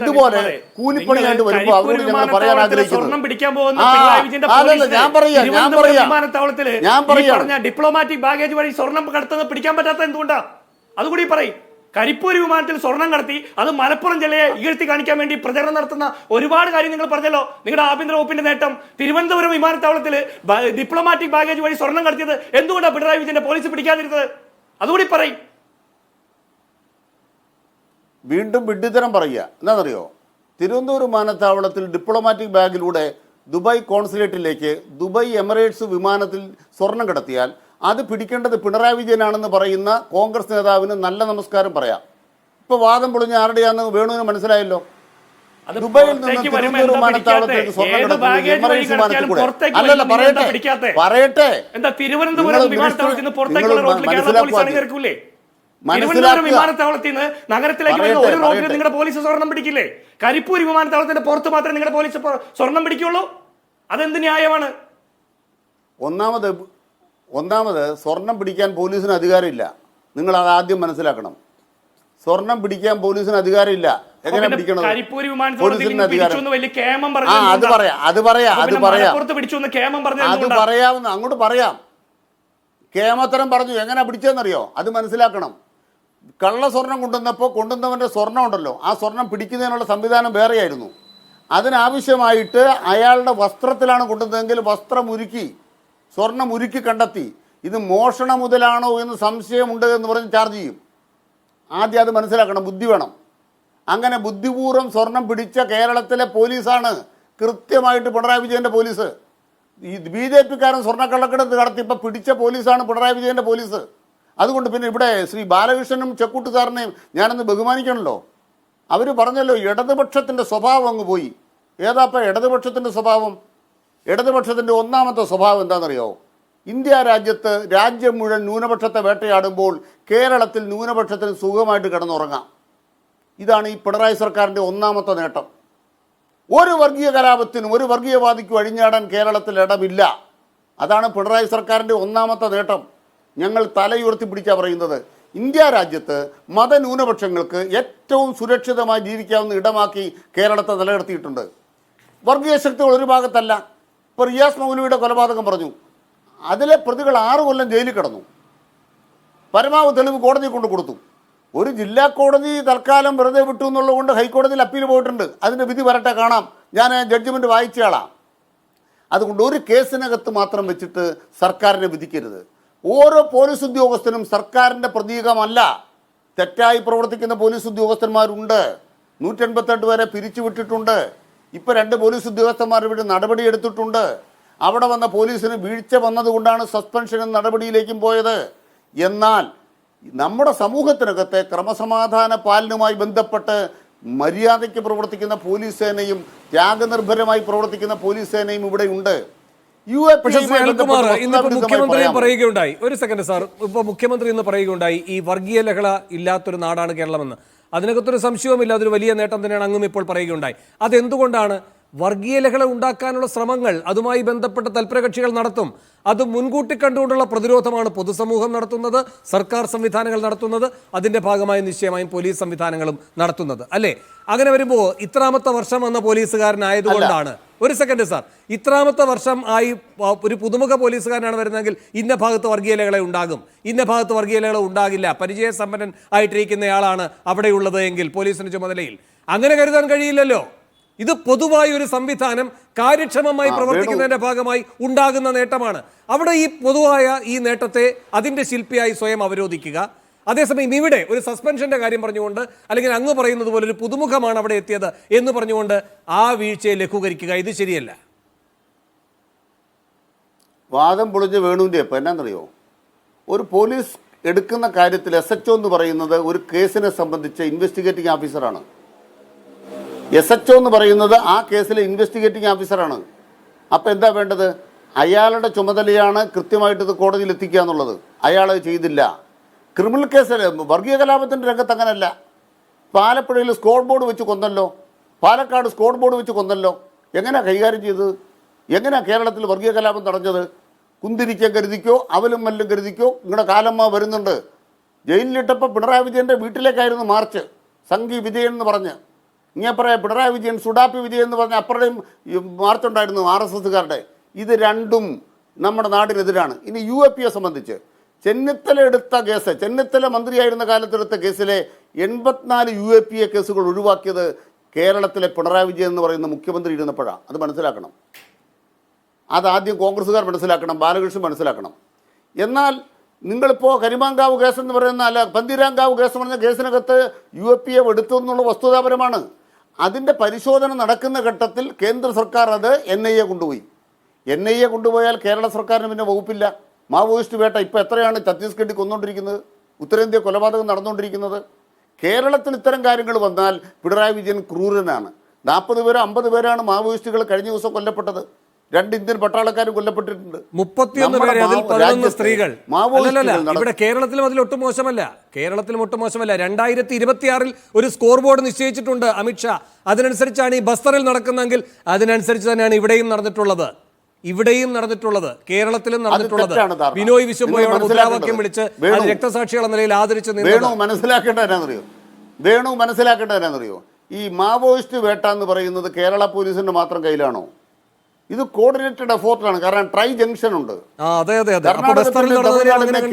ഇതുപോലെ കൂലിപ്പണിയായിട്ട് വരുമ്പോൾ അവരോട് ഞങ്ങൾ പറയാൻ ആഗ്രഹിക്കുന്നു. ഡിപ്ലോമാറ്റിക് ബാഗേജ് വഴി സ്വർണം കടത്തുന്നത് പിടിക്കാൻ പറ്റാത്ത എന്തുകൊണ്ടാ? അതുകൂടി പറയും. കരിപ്പൂർ വിമാനത്തിൽ സ്വർണം കടത്തി അത് മലപ്പുറം ജില്ലയെ ഇകഴ്ത്തി കാണിക്കാൻ വേണ്ടി പ്രചരണം നടത്തുന്ന ഒരുപാട് കാര്യം നിങ്ങൾ പറഞ്ഞല്ലോ. നിങ്ങളുടെ ആഭ്യന്തര വകുപ്പിന്റെ നേട്ടം തിരുവനന്തപുരം വിമാനത്താവളത്തിൽ ഡിപ്ലോമാറ്റിക് ബാഗേജ് വഴി സ്വർണം കടത്തിയത് എന്തുകൊണ്ടാണ് പിണറായി വിജയന്റെ പോലീസ് പിടിക്കാതിരുന്നത്? അതുകൂടി പറയും. വീണ്ടും വിഡ്ഢിത്തരം പറയുക. എന്താണെന്നറിയോ? തിരുവനന്തപുരം വിമാനത്താവളത്തിൽ ഡിപ്ലോമാറ്റിക് ബാഗിലൂടെ ദുബായ് കോൺസുലേറ്റിലേക്ക് ദുബായ് എമിറേറ്റ്സ് വിമാനത്തിൽ സ്വർണം കടത്തിയാൽ അത് പിടിക്കേണ്ടത് പിണറായി വിജയനാണെന്ന് പറയുന്ന കോൺഗ്രസ് നേതാവിന് നല്ല നമസ്കാരം പറയാം. ഇപ്പോൾ വാദം പൊളിഞ്ഞ ആരുടെയാന്ന് വേണുവിന് മനസ്സിലായല്ലോ. ദുബായിൽ നിന്ന് തിരുവനന്തപുരം വിമാനത്താവളത്തിലേക്ക് സ്വർണം കടത്തുന്നത് എമിറേറ്റ്സ് വിമാനത്തിൽ കൂടെ അല്ലല്ല. പറയട്ടെ വിമാനത്താവളത്തിൽ നിന്ന് നഗരത്തിലേക്ക് വരുന്ന ഒരു റോഡിൽ നിങ്ങളുടെ പോലീസ് സ്വർണം പിടിക്കില്ലേ? കരിപ്പൂർ വിമാനത്താവളത്തിന്റെ പുറത്ത് മാത്രമേ നിങ്ങളുടെ പോലീസ് സ്വർണം പിടിക്കുള്ളൂ? അതെന്ത് ന്യായമാണ്? ഒന്നാമത് സ്വർണം പിടിക്കാൻ പോലീസിന് അധികാരമില്ല. നിങ്ങൾ അത് ആദ്യം മനസ്സിലാക്കണം. സ്വർണം പിടിക്കാൻ പോലീസിന് അധികാരമില്ല. എങ്ങനെ പിടിക്കണം? അങ്ങോട്ട് പറയാം. കേമത്തരം പറഞ്ഞു. എങ്ങനെ പിടിച്ചതെന്നറിയോ? അത് മനസ്സിലാക്കണം. കള്ള സ്വർണം കൊണ്ടുവന്നവന്റെ സ്വർണം ഉണ്ടല്ലോ, ആ സ്വർണം പിടിക്കുന്നതിനുള്ള സംവിധാനം വേറെയായിരുന്നു. അതിനാവശ്യമായിട്ട് അയാളുടെ വസ്ത്രത്തിലാണ് കൊണ്ടുവന്നതെങ്കിൽ വസ്ത്രം ഉരുക്കി സ്വർണം ഉരുക്കി കണ്ടെത്തി. ഇത് മോഷണ മുതലാണോ എന്ന് സംശയമുണ്ട് എന്ന് പറഞ്ഞ് ചാർജ് ചെയ്യും. ആദ്യം അത് മനസ്സിലാക്കണം. ബുദ്ധി വേണം. അങ്ങനെ ബുദ്ധിപൂർവ്വം സ്വർണം പിടിച്ച കേരളത്തിലെ പോലീസാണ് കൃത്യമായിട്ട് പിണറായി വിജയൻ്റെ പോലീസ്. ഈ BJPക്കാരൻ സ്വർണ്ണക്കള്ളക്കടത്ത് കടത്തിയപ്പോൾ പിടിച്ച പോലീസാണ് പിണറായി വിജയൻ്റെ പോലീസ്. അതുകൊണ്ട് പിന്നെ ഇവിടെ ശ്രീ ബാലകൃഷ്ണനും ചെക്കൂട്ട് സാറിനെയും ഞാനൊന്ന് ബഹുമാനിക്കണമല്ലോ. അവർ പറഞ്ഞല്ലോ ഇടതുപക്ഷത്തിൻ്റെ സ്വഭാവം അങ്ങ് പോയി. ഏതാപ്പം ഇടതുപക്ഷത്തിൻ്റെ സ്വഭാവം? ഇടതുപക്ഷത്തിൻ്റെ ഒന്നാമത്തെ സ്വഭാവം എന്താണെന്നറിയോ? ഇന്ത്യ രാജ്യം മുഴുവൻ ന്യൂനപക്ഷത്തെ വേട്ടയാടുമ്പോൾ കേരളത്തിൽ ന്യൂനപക്ഷത്തിന് സുഖമായിട്ട് കിടന്നുറങ്ങാം. ഇതാണ് ഈ പിണറായി സർക്കാരിൻ്റെ ഒന്നാമത്തെ നേട്ടം. ഒരു വർഗീയ കലാപത്തിനും ഒരു വർഗീയവാദിക്കും അഴിഞ്ഞാടാൻ കേരളത്തിൽ ഇടമില്ല. അതാണ് പിണറായി സർക്കാരിൻ്റെ ഒന്നാമത്തെ നേട്ടം. ഞങ്ങൾ തലയുയർത്തി പിടിച്ചാണ് പറയുന്നത്. ഇന്ത്യ രാജ്യത്ത് മതന്യൂനപക്ഷങ്ങൾക്ക് ഏറ്റവും സുരക്ഷിതമായി ജീവിക്കാവുന്ന ഇടമാക്കി കേരളത്തെ നിലനിർത്തിയിട്ടുണ്ട്. വർഗീയ ശക്തികൾ ഒരു ഭാഗത്തല്ല. ഇപ്പോൾ റിയാസ് മൗലവിയുടെ കൊലപാതകം പറഞ്ഞു, അതിലെ പ്രതികൾ 6 കൊല്ലം ജയിലിൽ കിടന്നു. പരമാവധി തെളിവ് കോടതി കൊണ്ട് കൊടുത്തു. ഒരു ജില്ലാ കോടതി തൽക്കാലം വെറുതെ വിട്ടു എന്നുള്ളതുകൊണ്ട് ഹൈക്കോടതിയിൽ അപ്പീൽ പോയിട്ടുണ്ട്. അതിൻ്റെ വിധി വരട്ടെ, കാണാം. ഞാൻ ജഡ്ജ്മെൻറ്റ് വായിച്ചയാളാണ്. അതുകൊണ്ട് ഒരു കേസിനകത്ത് മാത്രം വെച്ചിട്ട് സർക്കാരിനെ വിധിക്കരുത്. ഓരോ പോലീസ് ഉദ്യോഗസ്ഥനും സർക്കാരിൻ്റെ പ്രതീകമല്ല. തെറ്റായി പ്രവർത്തിക്കുന്ന പോലീസ് ഉദ്യോഗസ്ഥന്മാരുണ്ട്. 188 പേരെ പിരിച്ചുവിട്ടിട്ടുണ്ട്. ഇപ്പോൾ 2 പോലീസ് ഉദ്യോഗസ്ഥന്മാർ ഇവിടെ നടപടിയെടുത്തിട്ടുണ്ട്. അവിടെ വന്ന പോലീസിന് വീഴ്ച വന്നതുകൊണ്ടാണ് സസ്പെൻഷനും നടപടിയിലേക്കും പോയത്. എന്നാൽ നമ്മുടെ സമൂഹത്തിനകത്തെ ക്രമസമാധാന പാലനവുമായി ബന്ധപ്പെട്ട് മര്യാദയ്ക്ക് പ്രവർത്തിക്കുന്ന പോലീസ് സേനയും ത്യാഗനിർഭരമായി പ്രവർത്തിക്കുന്ന പോലീസ് സേനയും ഇവിടെ ഉണ്ട്. മുഖ്യമന്ത്രി പറയുകയുണ്ടായി, ഒരു സെക്കൻഡ് സാർ, ഇപ്പൊ മുഖ്യമന്ത്രി ഇന്ന് പറയുകയുണ്ടായി ഈ വർഗീയ ലഹള ഇല്ലാത്തൊരു നാടാണ് കേരളമെന്ന്. അതിനകത്തൊരു സംശയവുമില്ല, അതൊരു വലിയ നേട്ടം തന്നെയാണ് അങ്ങും ഇപ്പോൾ പറയുകയുണ്ടായി. അതെന്തുകൊണ്ടാണ്? വർഗീയ ലഹള ഉണ്ടാക്കാനുള്ള ശ്രമങ്ങൾ അതുമായി ബന്ധപ്പെട്ട തൽപരകക്ഷികൾ നടത്തും. അത് മുൻകൂട്ടി കണ്ടുകൊണ്ടുള്ള പ്രതിരോധമാണ് പൊതുസമൂഹം നടത്തുന്നത്, സർക്കാർ സംവിധാനങ്ങൾ നടത്തുന്നത്, അതിൻ്റെ ഭാഗമായി നിശ്ചയമായും പോലീസ് സംവിധാനങ്ങളും നടത്തുന്നത്, അല്ലേ? അങ്ങനെ വരുമ്പോൾ ഇത്രാമത്തെ വർഷം വന്ന പോലീസുകാരനായതുകൊണ്ടാണ്, ഒരു സെക്കൻഡ് സാർ, ഇത്രാമത്തെ വർഷം ആയി ഒരു പുതുമുഖ പോലീസുകാരനാണ് വരുന്നതെങ്കിൽ ഇന്ന ഭാഗത്ത് വർഗീയ ലഹള ഉണ്ടാകും, ഇന്ന ഭാഗത്ത് വർഗീയ ലഹള ഉണ്ടാകില്ല, പരിചയസമ്പന്നൻ ആയിട്ടിരിക്കുന്നയാളാണ് അവിടെയുള്ളത് എങ്കിൽ പോലീസിന് ചുമതലയിൽ, അങ്ങനെ കരുതാൻ കഴിയില്ലല്ലോ. ഇത് പൊതുവായ ഒരു സംവിധാനം കാര്യക്ഷമമായി പ്രവർത്തിക്കുന്നതിന്റെ ഭാഗമായി ഉണ്ടാകുന്ന നേട്ടമാണ്. അവിടെ ഈ പൊതുവായ ഈ നേട്ടത്തെ അതിന്റെ ശില്പിയായി സ്വയം അവരോധിക്കുക. അതേസമയം ഇവിടെ ഒരു സസ്പെൻഷന്റെ കാര്യം പറഞ്ഞുകൊണ്ട്, അല്ലെങ്കിൽ അങ്ങ് പറയുന്നത് പോലെ ഒരു പുതുമുഖമാണ് അവിടെ എത്തിയത് എന്ന് പറഞ്ഞുകൊണ്ട് ആ വീഴ്ചയെ ലഘൂകരിക്കുക, ഇത് ശരിയല്ല. വാദം പൊളിഞ്ഞ് വേണുവിൻ്റെ ഇപ്പം എന്നാന്നറിയോ, ഒരു പോലീസ് എടുക്കുന്ന കാര്യത്തിൽ SHO എന്ന് പറയുന്നത് ഒരു കേസിനെ സംബന്ധിച്ച് ഇൻവെസ്റ്റിഗേറ്റിംഗ് ഓഫീസറാണ്. SHO എന്ന് പറയുന്നത് ആ കേസിലെ ഇൻവെസ്റ്റിഗേറ്റിംഗ് ഓഫീസറാണ്. അപ്പോൾ എന്താ വേണ്ടത്? അയാളുടെ ചുമതലയാണ് കൃത്യമായിട്ട് ഇത് കോടതിയിൽ എത്തിക്കുക എന്നുള്ളത്. അയാൾ ചെയ്തില്ല. ക്രിമിനൽ കേസ് വർഗീയ കലാപത്തിൻ്റെ രംഗത്ത് അങ്ങനല്ല. ആലപ്പുഴയിൽ സ്കോർ ബോർഡ് വെച്ച് കൊന്നല്ലോ, പാലക്കാട് സ്കോർ ബോർഡ് വെച്ച് കൊന്നല്ലോ. എങ്ങനെയാണ് കൈകാര്യം ചെയ്തത്? എങ്ങനെയാണ് കേരളത്തിൽ വർഗീയ കലാപം തടഞ്ഞത്? കുന്തിരിക്കാൻ കരുതിക്കോ, അവലും മല്ലും കരുതിക്കോ, നിങ്ങളുടെ കാലമ്മ വരുന്നുണ്ട്. ജയിലിലിട്ടപ്പോൾ പിണറായി വിജയൻ്റെ വീട്ടിലേക്കായിരുന്നു മാർച്ച്. സംഘി വിജയൻ എന്ന് പറഞ്ഞ് ഇങ്ങനെ പറയാം, പിണറായി വിജയൻ സുഡാപ്പി വിജയൻ എന്ന് പറഞ്ഞ അപ്പുറയും മാർച്ചുണ്ടായിരുന്നു RSSകാരുടെ. ഇത് രണ്ടും നമ്മുടെ നാടിനെതിരാണ്. ഇനി UAP സംബന്ധിച്ച് ചെന്നിത്തല എടുത്ത കേസ്, ചെന്നിത്തല മന്ത്രിയായിരുന്ന കാലത്തെടുത്ത കേസിലെ 84 UAP കേസുകൾ ഒഴിവാക്കിയത് കേരളത്തിലെ പിണറായി വിജയൻ എന്ന് പറയുന്ന മുഖ്യമന്ത്രി ഇരുന്നപ്പോഴാണ്. അത് മനസ്സിലാക്കണം. അതാദ്യം കോൺഗ്രസ്സുകാർ മനസ്സിലാക്കണം, ബാലകൃഷ്ണൻ മനസ്സിലാക്കണം. എന്നാൽ നിങ്ങളിപ്പോൾ കരിമാങ്കാവ് കേസ് എന്ന് പറയുന്ന, അല്ല പന്തീരാങ്കാവ് കേസ് പറഞ്ഞ കേസിനകത്ത് UAP എടുത്തു എന്നുള്ള വസ്തുതാപരമാണ്. അതിൻ്റെ പരിശോധന നടക്കുന്ന ഘട്ടത്തിൽ കേന്ദ്ര സർക്കാർ അത് NIA കൊണ്ടുപോയി. NIA കൊണ്ടുപോയാൽ കേരള സർക്കാരിന് പിന്നെ വകുപ്പില്ല. മാവോയിസ്റ്റ് വേട്ട ഇപ്പോൾ എത്രയാണ് ഛത്തീസ്ഗഡിൽ കൊന്നുകൊണ്ടിരിക്കുന്നത്, ഉത്തരേന്ത്യ കൊലപാതകം നടന്നുകൊണ്ടിരിക്കുന്നത്. കേരളത്തിൽ ഇത്തരം കാര്യങ്ങൾ വന്നാൽ പിണറായി വിജയൻ ക്രൂരനാണ്. 40 പേരോ 50 പേരാണ് മാവോയിസ്റ്റുകൾ കഴിഞ്ഞ ദിവസം കൊല്ലപ്പെട്ടത്. 2 ഇന്ത്യൻ പട്ടാളക്കാരും കൊല്ലപ്പെട്ടിട്ടുണ്ട്. 31 പേര്, അതിൽ 11 സ്ത്രീകൾ. ഇവിടെ കേരളത്തിലും അതിലൊട്ടും മോശമല്ല. 2026 ഒരു സ്കോർ ബോർഡ് നിശ്ചയിച്ചിട്ടുണ്ട് അമിത്ഷാ. അതിനനുസരിച്ചാണ് ഈ ബസ്തറിൽ നടക്കുന്നതെങ്കിൽ അതിനനുസരിച്ച് തന്നെയാണ് ഇവിടെയും നടന്നിട്ടുള്ളത്. കേരളത്തിലും നടന്നിട്ടുള്ളത്. ബിനോയ് വിശ്വംഭരയുടെ മുദ്രാവാക്യം വിളിച്ച് രക്തസാക്ഷികൾ എന്ന നിലയിൽ ആദരിച്ച് വേണു മനസ്സിലാക്കേണ്ടതെന്നറിയോ? ഈ മാവോയിസ്റ്റ് വേട്ട എന്ന് പറയുന്നത് കേരള പോലീസിന്റെ മാത്രം കയ്യിലാണോ? ഇത് കോർഡിനേറ്റഡ് എഫോർട്ടാണ്. കാരണം ട്രൈ ജംഗ്ഷൻ ഉണ്ട്.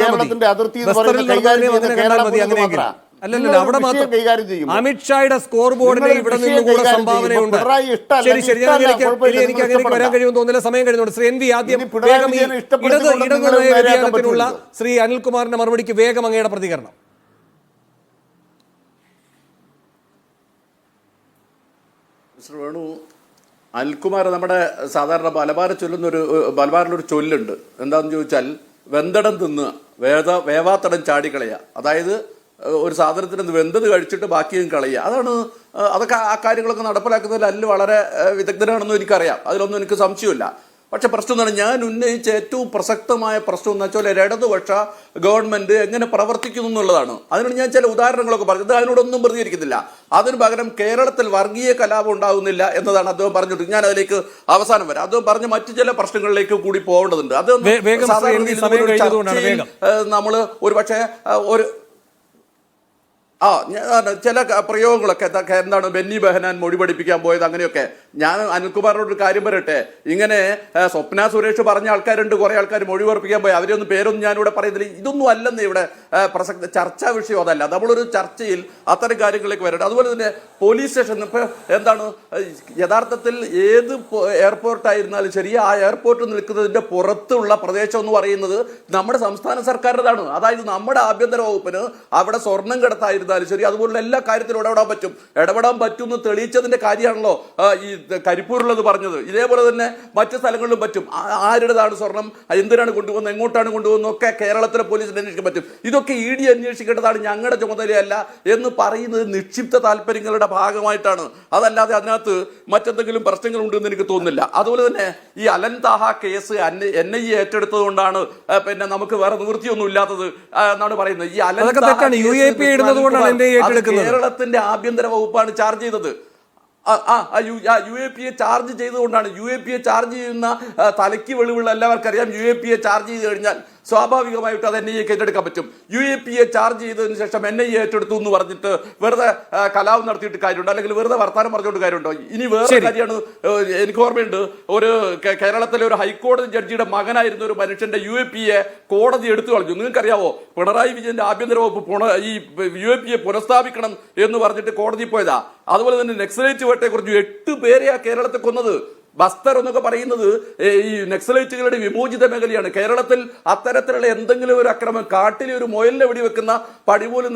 കേരളത്തിന്റെ അതിർത്തി അല്ലല്ല, അവിടെ മാത്രം അമിത്ഷായുടെ സ്കോർ ബോർഡിനെ ഇവിടെ നിന്ന് കൂടെ സംഭാവനയുണ്ട്. ശരി, എനിക്ക് അങ്ങനെ വരാൻ കഴിയുമെന്ന് തോന്നുന്നില്ല, സമയം കഴിഞ്ഞുകൊണ്ട്. ശ്രീ NV ആദ്യം വേഗം ഇടതുനയ വ്യതിയാനത്തിനുള്ള ശ്രീ അനിൽകുമാറിന്റെ മറുപടിക്ക് വേഗം അങ്ങയുടെ പ്രതികരണം. മിസ്റ്റർ വേണു, അനിൽകുമാർ നമ്മുടെ സാധാരണ മലബാറിലൊരു ചൊല്ലുണ്ട്. എന്താണെന്ന് ചോദിച്ചാൽ വെന്തടം തിന്ന് വേവാത്തടം ചാടിക്കളയുക. അതായത് ഒരു സാധനത്തിന് വെന്തത് കഴിച്ചിട്ട് ബാക്കിയും കളയുക. അതൊക്കെ ആ കാര്യങ്ങളൊക്കെ നടപ്പിലാക്കുന്നതിൽ അല്ല വളരെ വിദഗ്ധനാണെന്നും എനിക്കറിയാം. അതിലൊന്നും എനിക്ക് സംശയമില്ല. പക്ഷെ പ്രശ്നം എന്താണ്, ഞാൻ ഉന്നയിച്ച ഏറ്റവും പ്രസക്തമായ പ്രശ്നം എന്ന് വെച്ചാൽ ഇടതുപക്ഷ ഗവൺമെന്റ് എങ്ങനെ പ്രവർത്തിക്കുന്നു എന്നുള്ളതാണ്. അതിനോട് ഞാൻ ചില ഉദാഹരണങ്ങളൊക്കെ പറഞ്ഞത്, അതിനോടൊന്നും പ്രതികരിക്കുന്നില്ല. അതിന് പകരം കേരളത്തിൽ വർഗീയ കലാപം ഉണ്ടാകുന്നില്ല എന്നതാണ് അദ്ദേഹം പറഞ്ഞിട്ട്. ഞാൻ അതിലേക്ക് അവസാനം വരാം. അദ്ദേഹം പറഞ്ഞ മറ്റു ചില പ്രശ്നങ്ങളിലേക്ക് കൂടി പോകേണ്ടതുണ്ട്. അത് നമ്മൾ ഒരു പക്ഷേ ചില പ്രയോഗങ്ങളൊക്കെ എന്താണ് ബെന്നി ബെഹനാൻ മൊഴി പഠിപ്പിക്കാൻ പോയത്, അങ്ങനെയൊക്കെ. ഞാൻ അനിൽകുമാറിനോടൊരു കാര്യം പറയട്ടെ. ഇങ്ങനെ സ്വപ്ന സുരേഷ് പറഞ്ഞ ആൾക്കാരുണ്ട്, കുറെ ആൾക്കാർ മൊഴി പഠിപ്പിക്കാൻ പോയി. അവരൊന്നും പേരൊന്നും ഞാനിവിടെ പറയുന്നില്ല. ഇതൊന്നും അല്ലെന്ന് ഇവിടെ പ്രസക്ത ചർച്ചാ വിഷയം അതല്ല. നമ്മളൊരു ചർച്ചയിൽ അത്തരം കാര്യങ്ങളിലേക്ക് വരട്ടെ. അതുപോലെ തന്നെ പോലീസ് സ്റ്റേഷൻ ഇപ്പൊ എന്താണ്, യഥാർത്ഥത്തിൽ ഏത് എയർപോർട്ടായിരുന്നാലും ശരി, ആ എയർപോർട്ട് നിൽക്കുന്നതിന്റെ പുറത്തുള്ള പ്രദേശം എന്ന് പറയുന്നത് നമ്മുടെ സംസ്ഥാന സർക്കാരിൻ്റെതാണ്. അതായത് നമ്മുടെ ആഭ്യന്തര വകുപ്പിന് അവിടെ സ്വർണം കടത്തായിരുന്നാലും ശരി, അതുപോലുള്ള എല്ലാ കാര്യത്തിലും ഇടപെടാൻ പറ്റും എന്ന് തെളിയിച്ചതിന്റെ കാര്യമാണല്ലോ ഈ കരിപ്പൂരുള്ളത് പറഞ്ഞത്. ഇതേപോലെ തന്നെ മറ്റു സ്ഥലങ്ങളിലും പറ്റും. ആരുടേതാണ് സ്വർണം, എന്തിനാണ് കൊണ്ടുപോകുന്നത്, എങ്ങോട്ടാണ് കൊണ്ടുപോകുന്നത് ഒക്കെ കേരളത്തിലെ പോലീസിന് അന്വേഷിക്കാൻ പറ്റും. ഇതൊക്കെ ED അന്വേഷിക്കേണ്ടതാണ്, ഞങ്ങളുടെ ചുമതലയല്ല എന്ന് പറയുന്നത് നിക്ഷിപ്ത താല്പര്യങ്ങളുടെ ഭാഗമായിട്ടാണ്. അതല്ലാതെ അതിനകത്ത് മറ്റെന്തെങ്കിലും പ്രശ്നങ്ങളുണ്ടെന്ന് എനിക്ക് തോന്നുന്നില്ല. അതുപോലെ തന്നെ ഈ അലൻ താഹ കേസ് NIA ഏറ്റെടുത്തത് കൊണ്ടാണ് പിന്നെ നമുക്ക് വേറെ നിവൃത്തിയൊന്നും ഇല്ലാത്തത് എന്നാണ് പറയുന്നത്. ഈ അലൻ കേരളത്തിന്റെ ആഭ്യന്തര വകുപ്പാണ് ചാർജ് ചെയ്തത്. UAP ചാർജ് ചെയ്തുകൊണ്ടാണ്. UAP ചാർജ് ചെയ്യുന്ന തലയ്ക്ക് വെളിവുള്ള എല്ലാവർക്കും അറിയാം. UAP ചാർജ് ചെയ്ത് കഴിഞ്ഞാൽ സ്വാഭാവികമായിട്ട് അത് NIA ഏറ്റെടുക്കാൻ പറ്റും. UAP ചാർജ് ചെയ്തതിന് ശേഷം NIA ഏറ്റെടുത്തു എന്ന് പറഞ്ഞിട്ട് വെറുതെ കലാപം നടത്തിയിട്ട് കാര്യമുണ്ടോ, അല്ലെങ്കിൽ വെറുതെ വർത്താനം പറഞ്ഞുകൊണ്ട് കാര്യമുണ്ടോ? ഇനി വേറെ കാര്യമാണ്, എനിക്ക് ഓർമ്മയുണ്ട്, ഒരു കേരളത്തിലെ ഒരു ഹൈക്കോടതി ജഡ്ജിയുടെ മകനായിരുന്ന ഒരു മനുഷ്യന്റെ UAP കോടതി എടുത്തു കളഞ്ഞു. നിങ്ങൾക്കറിയാവോ, പിണറായി വിജയന്റെ ആഭ്യന്തര വകുപ്പ് ഈ UAP പുനഃസ്ഥാപിക്കണം എന്ന് പറഞ്ഞിട്ട് കോടതി പോയതാ. അതുപോലെ തന്നെ നക്സലൈറ്റ് വേട്ടയെ കുറിച്ച് 8 പേരെയാ കേരളത്തിൽ കൊന്നത്. ബസ്തർ എന്നൊക്കെ പറയുന്നത് ഈ നക്സലൈറ്റുകളുടെ വിമോചിത മേഖലയാണ്. കേരളത്തിൽ അത്തരത്തിലുള്ള എന്തെങ്കിലും ഒരു അക്രമം, കാട്ടിലെ ഒരു മുയലിനെ വെടിവെക്കുന്ന പടി പോലും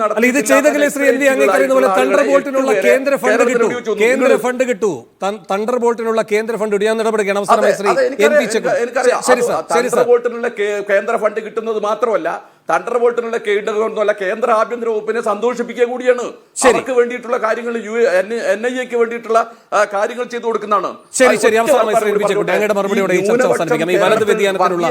കേന്ദ്ര ഫണ്ട് കിട്ടൂ. തണ്ടർബോൾട്ടിനുള്ള കേന്ദ്ര ഫണ്ട് ഇടപെടുകയാണ്. കേന്ദ്ര ഫണ്ട് കിട്ടുന്നത് മാത്രമല്ല, തണ്ടർ ബോൾട്ടിനുള്ള കേന്ദ്രമൊന്നുമല്ല, കേന്ദ്ര ആഭ്യന്തര വകുപ്പിനെ സന്തോഷിപ്പിക്കുക കൂടിയാണ്. അവർക്ക് വേണ്ടിയിട്ടുള്ള കാര്യങ്ങൾ NIA-ക്ക് വേണ്ടിയിട്ടുള്ള കാര്യങ്ങൾ ചെയ്തു കൊടുക്കുന്നതാണ്. ശരി ശരി, അവസാനമായി ശ്രീ എൻ വി ജയകുട്ടി അങ്ങയുടെ മറുപടിയോടെ ഈ ചർച്ച അവസാനിപ്പിക്കാം. ഈ വലത് വ്യതിയാനത്തിനുള്ള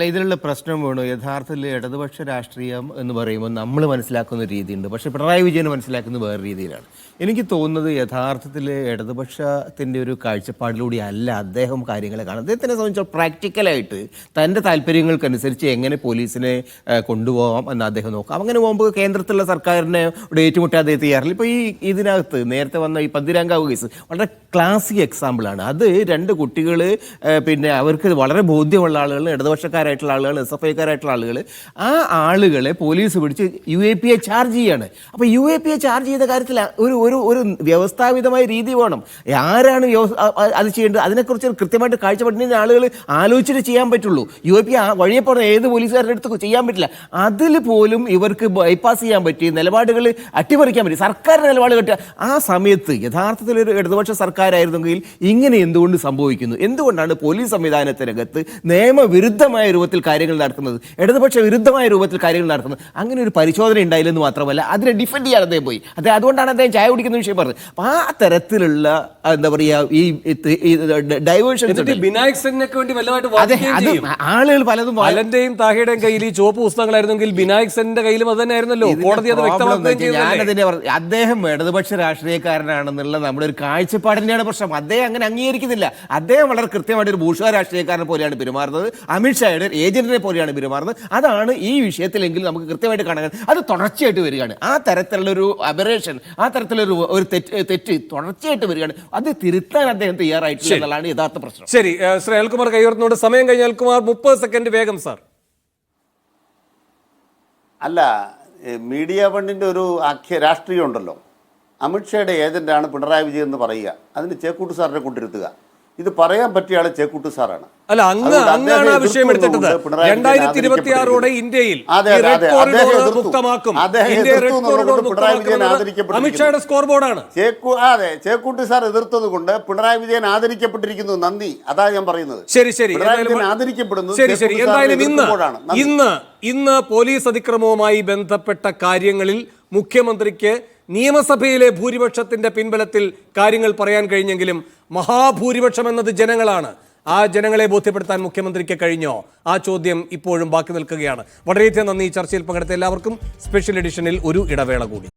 ഇതിലുള്ള പ്രശ്നം വേണോ? യഥാർത്ഥത്തിൽ ഇടതുപക്ഷ രാഷ്ട്രീയം എന്ന് പറയുമ്പോൾ നമ്മൾ മനസ്സിലാക്കുന്ന ഒരു രീതിയുണ്ട്, പക്ഷെ പിണറായി വിജയൻ മനസ്സിലാക്കുന്ന വേറെ രീതിയിലാണ്. എനിക്ക് തോന്നുന്നത് യഥാർത്ഥത്തിൽ ഇടതുപക്ഷത്തിൻ്റെ ഒരു കാഴ്ചപ്പാടിലൂടെ അല്ല അദ്ദേഹം കാര്യങ്ങളെ കാണുന്നത്. അദ്ദേഹത്തിനെ സംബന്ധിച്ചാൽ പ്രാക്ടിക്കലായിട്ട് തൻ്റെ താല്പര്യങ്ങൾക്കനുസരിച്ച് എങ്ങനെ പോലീസിനെ കൊണ്ടുപോകാം എന്ന് അദ്ദേഹം നോക്കാം. അങ്ങനെ പോകുമ്പോൾ കേന്ദ്രത്തിലുള്ള സർക്കാരിനെ ഏറ്റുമുട്ടാൻ അദ്ദേഹം തയ്യാറില്ല. ഇപ്പോൾ ഇതിനകത്ത് നേരത്തെ വന്ന ഈ പന്തിരാങ്കാവ് കേസ് വളരെ ക്ലാസിക് എക്സാമ്പിളാണ്. അത് 2 കുട്ടികൾ പിന്നെ അവർക്ക് വളരെ ബോധ്യമുള്ള ആളുകൾ, ഇടതുപക്ഷക്കാരായിട്ടുള്ള ആളുകൾ, SFIക്കാരായിട്ടുള്ള ആളുകൾ, ആ ആളുകളെ പോലീസ് പിടിച്ച് UAPA ചാർജ് ചെയ്യാണ്. അപ്പോൾ UAPA ചാർജ് ചെയ്ത കാര്യത്തിൽ ഒരു വ്യവസ്ഥാപിതമായ രീതി വേണം. ആരാണ് അത് ചെയ്യേണ്ടത് അതിനെക്കുറിച്ച് കൃത്യമായിട്ട് കാഴ്ചപ്പാടിന് ആളുകൾ ആലോചിച്ചിട്ട് ചെയ്യാൻ പറ്റുള്ളൂ. UAPA വഴിയെ പോകുന്ന ഏത് പോലീസുകാരുടെ അടുത്ത് ചെയ്യാൻ പറ്റില്ല. അതിൽ പോലും ഇവർക്ക് ബൈപ്പാസ് ചെയ്യാൻ പറ്റി, നിലപാടുകൾ അട്ടിമറിക്കാൻ പറ്റി, സർക്കാരിൻ്റെ നിലപാട് കിട്ടുക. ആ സമയത്ത് യഥാർത്ഥത്തിൽ ഒരു ഇടതുപക്ഷ സർക്കാരായിരുന്നെങ്കിൽ ഇങ്ങനെ എന്തുകൊണ്ട് സംഭവിക്കുന്നു? എന്തുകൊണ്ടാണ് പോലീസ് സംവിധാനത്തിനകത്ത് നിയമവിരുദ്ധമായ രൂപത്തിൽ കാര്യങ്ങൾ നടക്കുന്നത്, ഇടതുപക്ഷ വിരുദ്ധമായ രൂപത്തിൽ കാര്യങ്ങൾ നടക്കുന്നത്? അങ്ങനെ ഒരു പരിശോധന ഉണ്ടായില്ലെന്ന് മാത്രമല്ല അതിനെ ഡിഫെൻഡ് ചെയ്യാൻ അദ്ദേഹം പോയി. അതുകൊണ്ടാണ് അദ്ദേഹം ചായ കുടിക്കുന്ന വിഷയം പറഞ്ഞത്. അപ്പം ആ തരത്തിലുള്ള എന്താ പറയുക ഈ ഡൈവേർഷൻ ആളുകൾ പലതും അലന്റെയും താഹയുടെയും കയ്യിൽ ഈ ചുവപ്പ് പുസ്തകങ്ങളായിരുന്നെങ്കിൽ ബിനായക് സെന്നിന്റെ കയ്യിലും അത് തന്നെയായിരുന്നല്ലോ. കോടതി അത് ഞാനതിനെ അദ്ദേഹം ഇടതുപക്ഷ രാഷ്ട്രീയക്കാരനാണെന്നുള്ള നമ്മുടെ ഒരു കാഴ്ചപ്പാടിന്റെയാണ് പ്രശ്നം. അദ്ദേഹം അങ്ങനെ അംഗീകരിക്കുന്നില്ല. അദ്ദേഹം വളരെ കൃത്യമായിട്ട് ഒരു ബൂർഷ്വാ രാഷ്ട്രീയക്കാരനെ പോലെയാണ് പെരുമാറുന്നത്, അമിത്ഷായുടെ ഏജന്റിനെ പോലെയാണ് പെരുമാറുന്നത്. അതാണ് ഈ വിഷയത്തിലെങ്കിൽ നമുക്ക് കൃത്യമായിട്ട് കാണാൻ അത് തുടർച്ചയായിട്ട് വരികയാണ്. ആ തരത്തിലുള്ള ഒരു അബറേഷൻ, ആ തരത്തിലൊരു തെറ്റ് തുടർച്ചയായിട്ട് വരികയാണ്. അത് തിരുത്താൻ അദ്ദേഹം തയ്യാറായിട്ടില്ല എന്നുള്ളതാണ് യഥാർത്ഥ പ്രശ്നം. ശരി, ശ്രീ അനിൽകുമാർ കൈയുയർത്തുന്നോട് സമയം കഴിഞ്ഞ അനിൽകുമാർ 30 സെക്കൻഡ് വേഗം സാർ. അല്ല, മീഡിയ ഫണ്ടിൻ്റെ ഒരു രാഷ്ട്രീയം ഉണ്ടല്ലോ. അമിത്ഷായുടെ ഏജന്റാണ് പിണറായി വിജയൻ എന്ന് പറയുക, അതിന് ചേക്കൂട്ട് സാറിനെ കൊണ്ടിരുത്തുക. ഇത് പറയാൻ പറ്റിയ ആള് ചേക്കൂട്ട് സാറാണ്. അല്ല, അങ്ങാണ് ആ വിഷയം എടുത്തിട്ടത്. 2026 ഇന്ത്യയിൽ അമിത്ഷായുടെ സ്കോർ ബോർഡാണ്. അതെ, ചേക്കൂട്ടി സാർ എതിർത്തത് കൊണ്ട് പിണറായി വിജയൻ ആദരിക്കപ്പെട്ടിരിക്കുന്നു. നന്ദി, അതാ ഞാൻ പറയുന്നത്. ശരി ശരി, ആദരിക്കപ്പെടുന്നത്. എന്തായാലും ഇന്ന് പോലീസ് അതിക്രമവുമായി ബന്ധപ്പെട്ട കാര്യങ്ങളിൽ മുഖ്യമന്ത്രിക്ക് നിയമസഭയിലെ ഭൂരിപക്ഷത്തിന്റെ പിൻബലത്തിൽ കാര്യങ്ങൾ പറയാൻ കഴിഞ്ഞെങ്കിലും മഹാഭൂരിപക്ഷം എന്നത് ജനങ്ങളാണ്. ആ ജനങ്ങളെ ബോധ്യപ്പെടുത്താൻ മുഖ്യമന്ത്രിക്ക് കഴിഞ്ഞോ? ആ ചോദ്യം ഇപ്പോഴും ബാക്കി നിൽക്കുകയാണ്. വളരെയധികം നന്ദി. ചർച്ചയിൽ പങ്കെടുത്ത എല്ലാവർക്കും. സ്പെഷ്യൽ എഡിഷനിൽ ഒരു ഇടവേള കൂടി.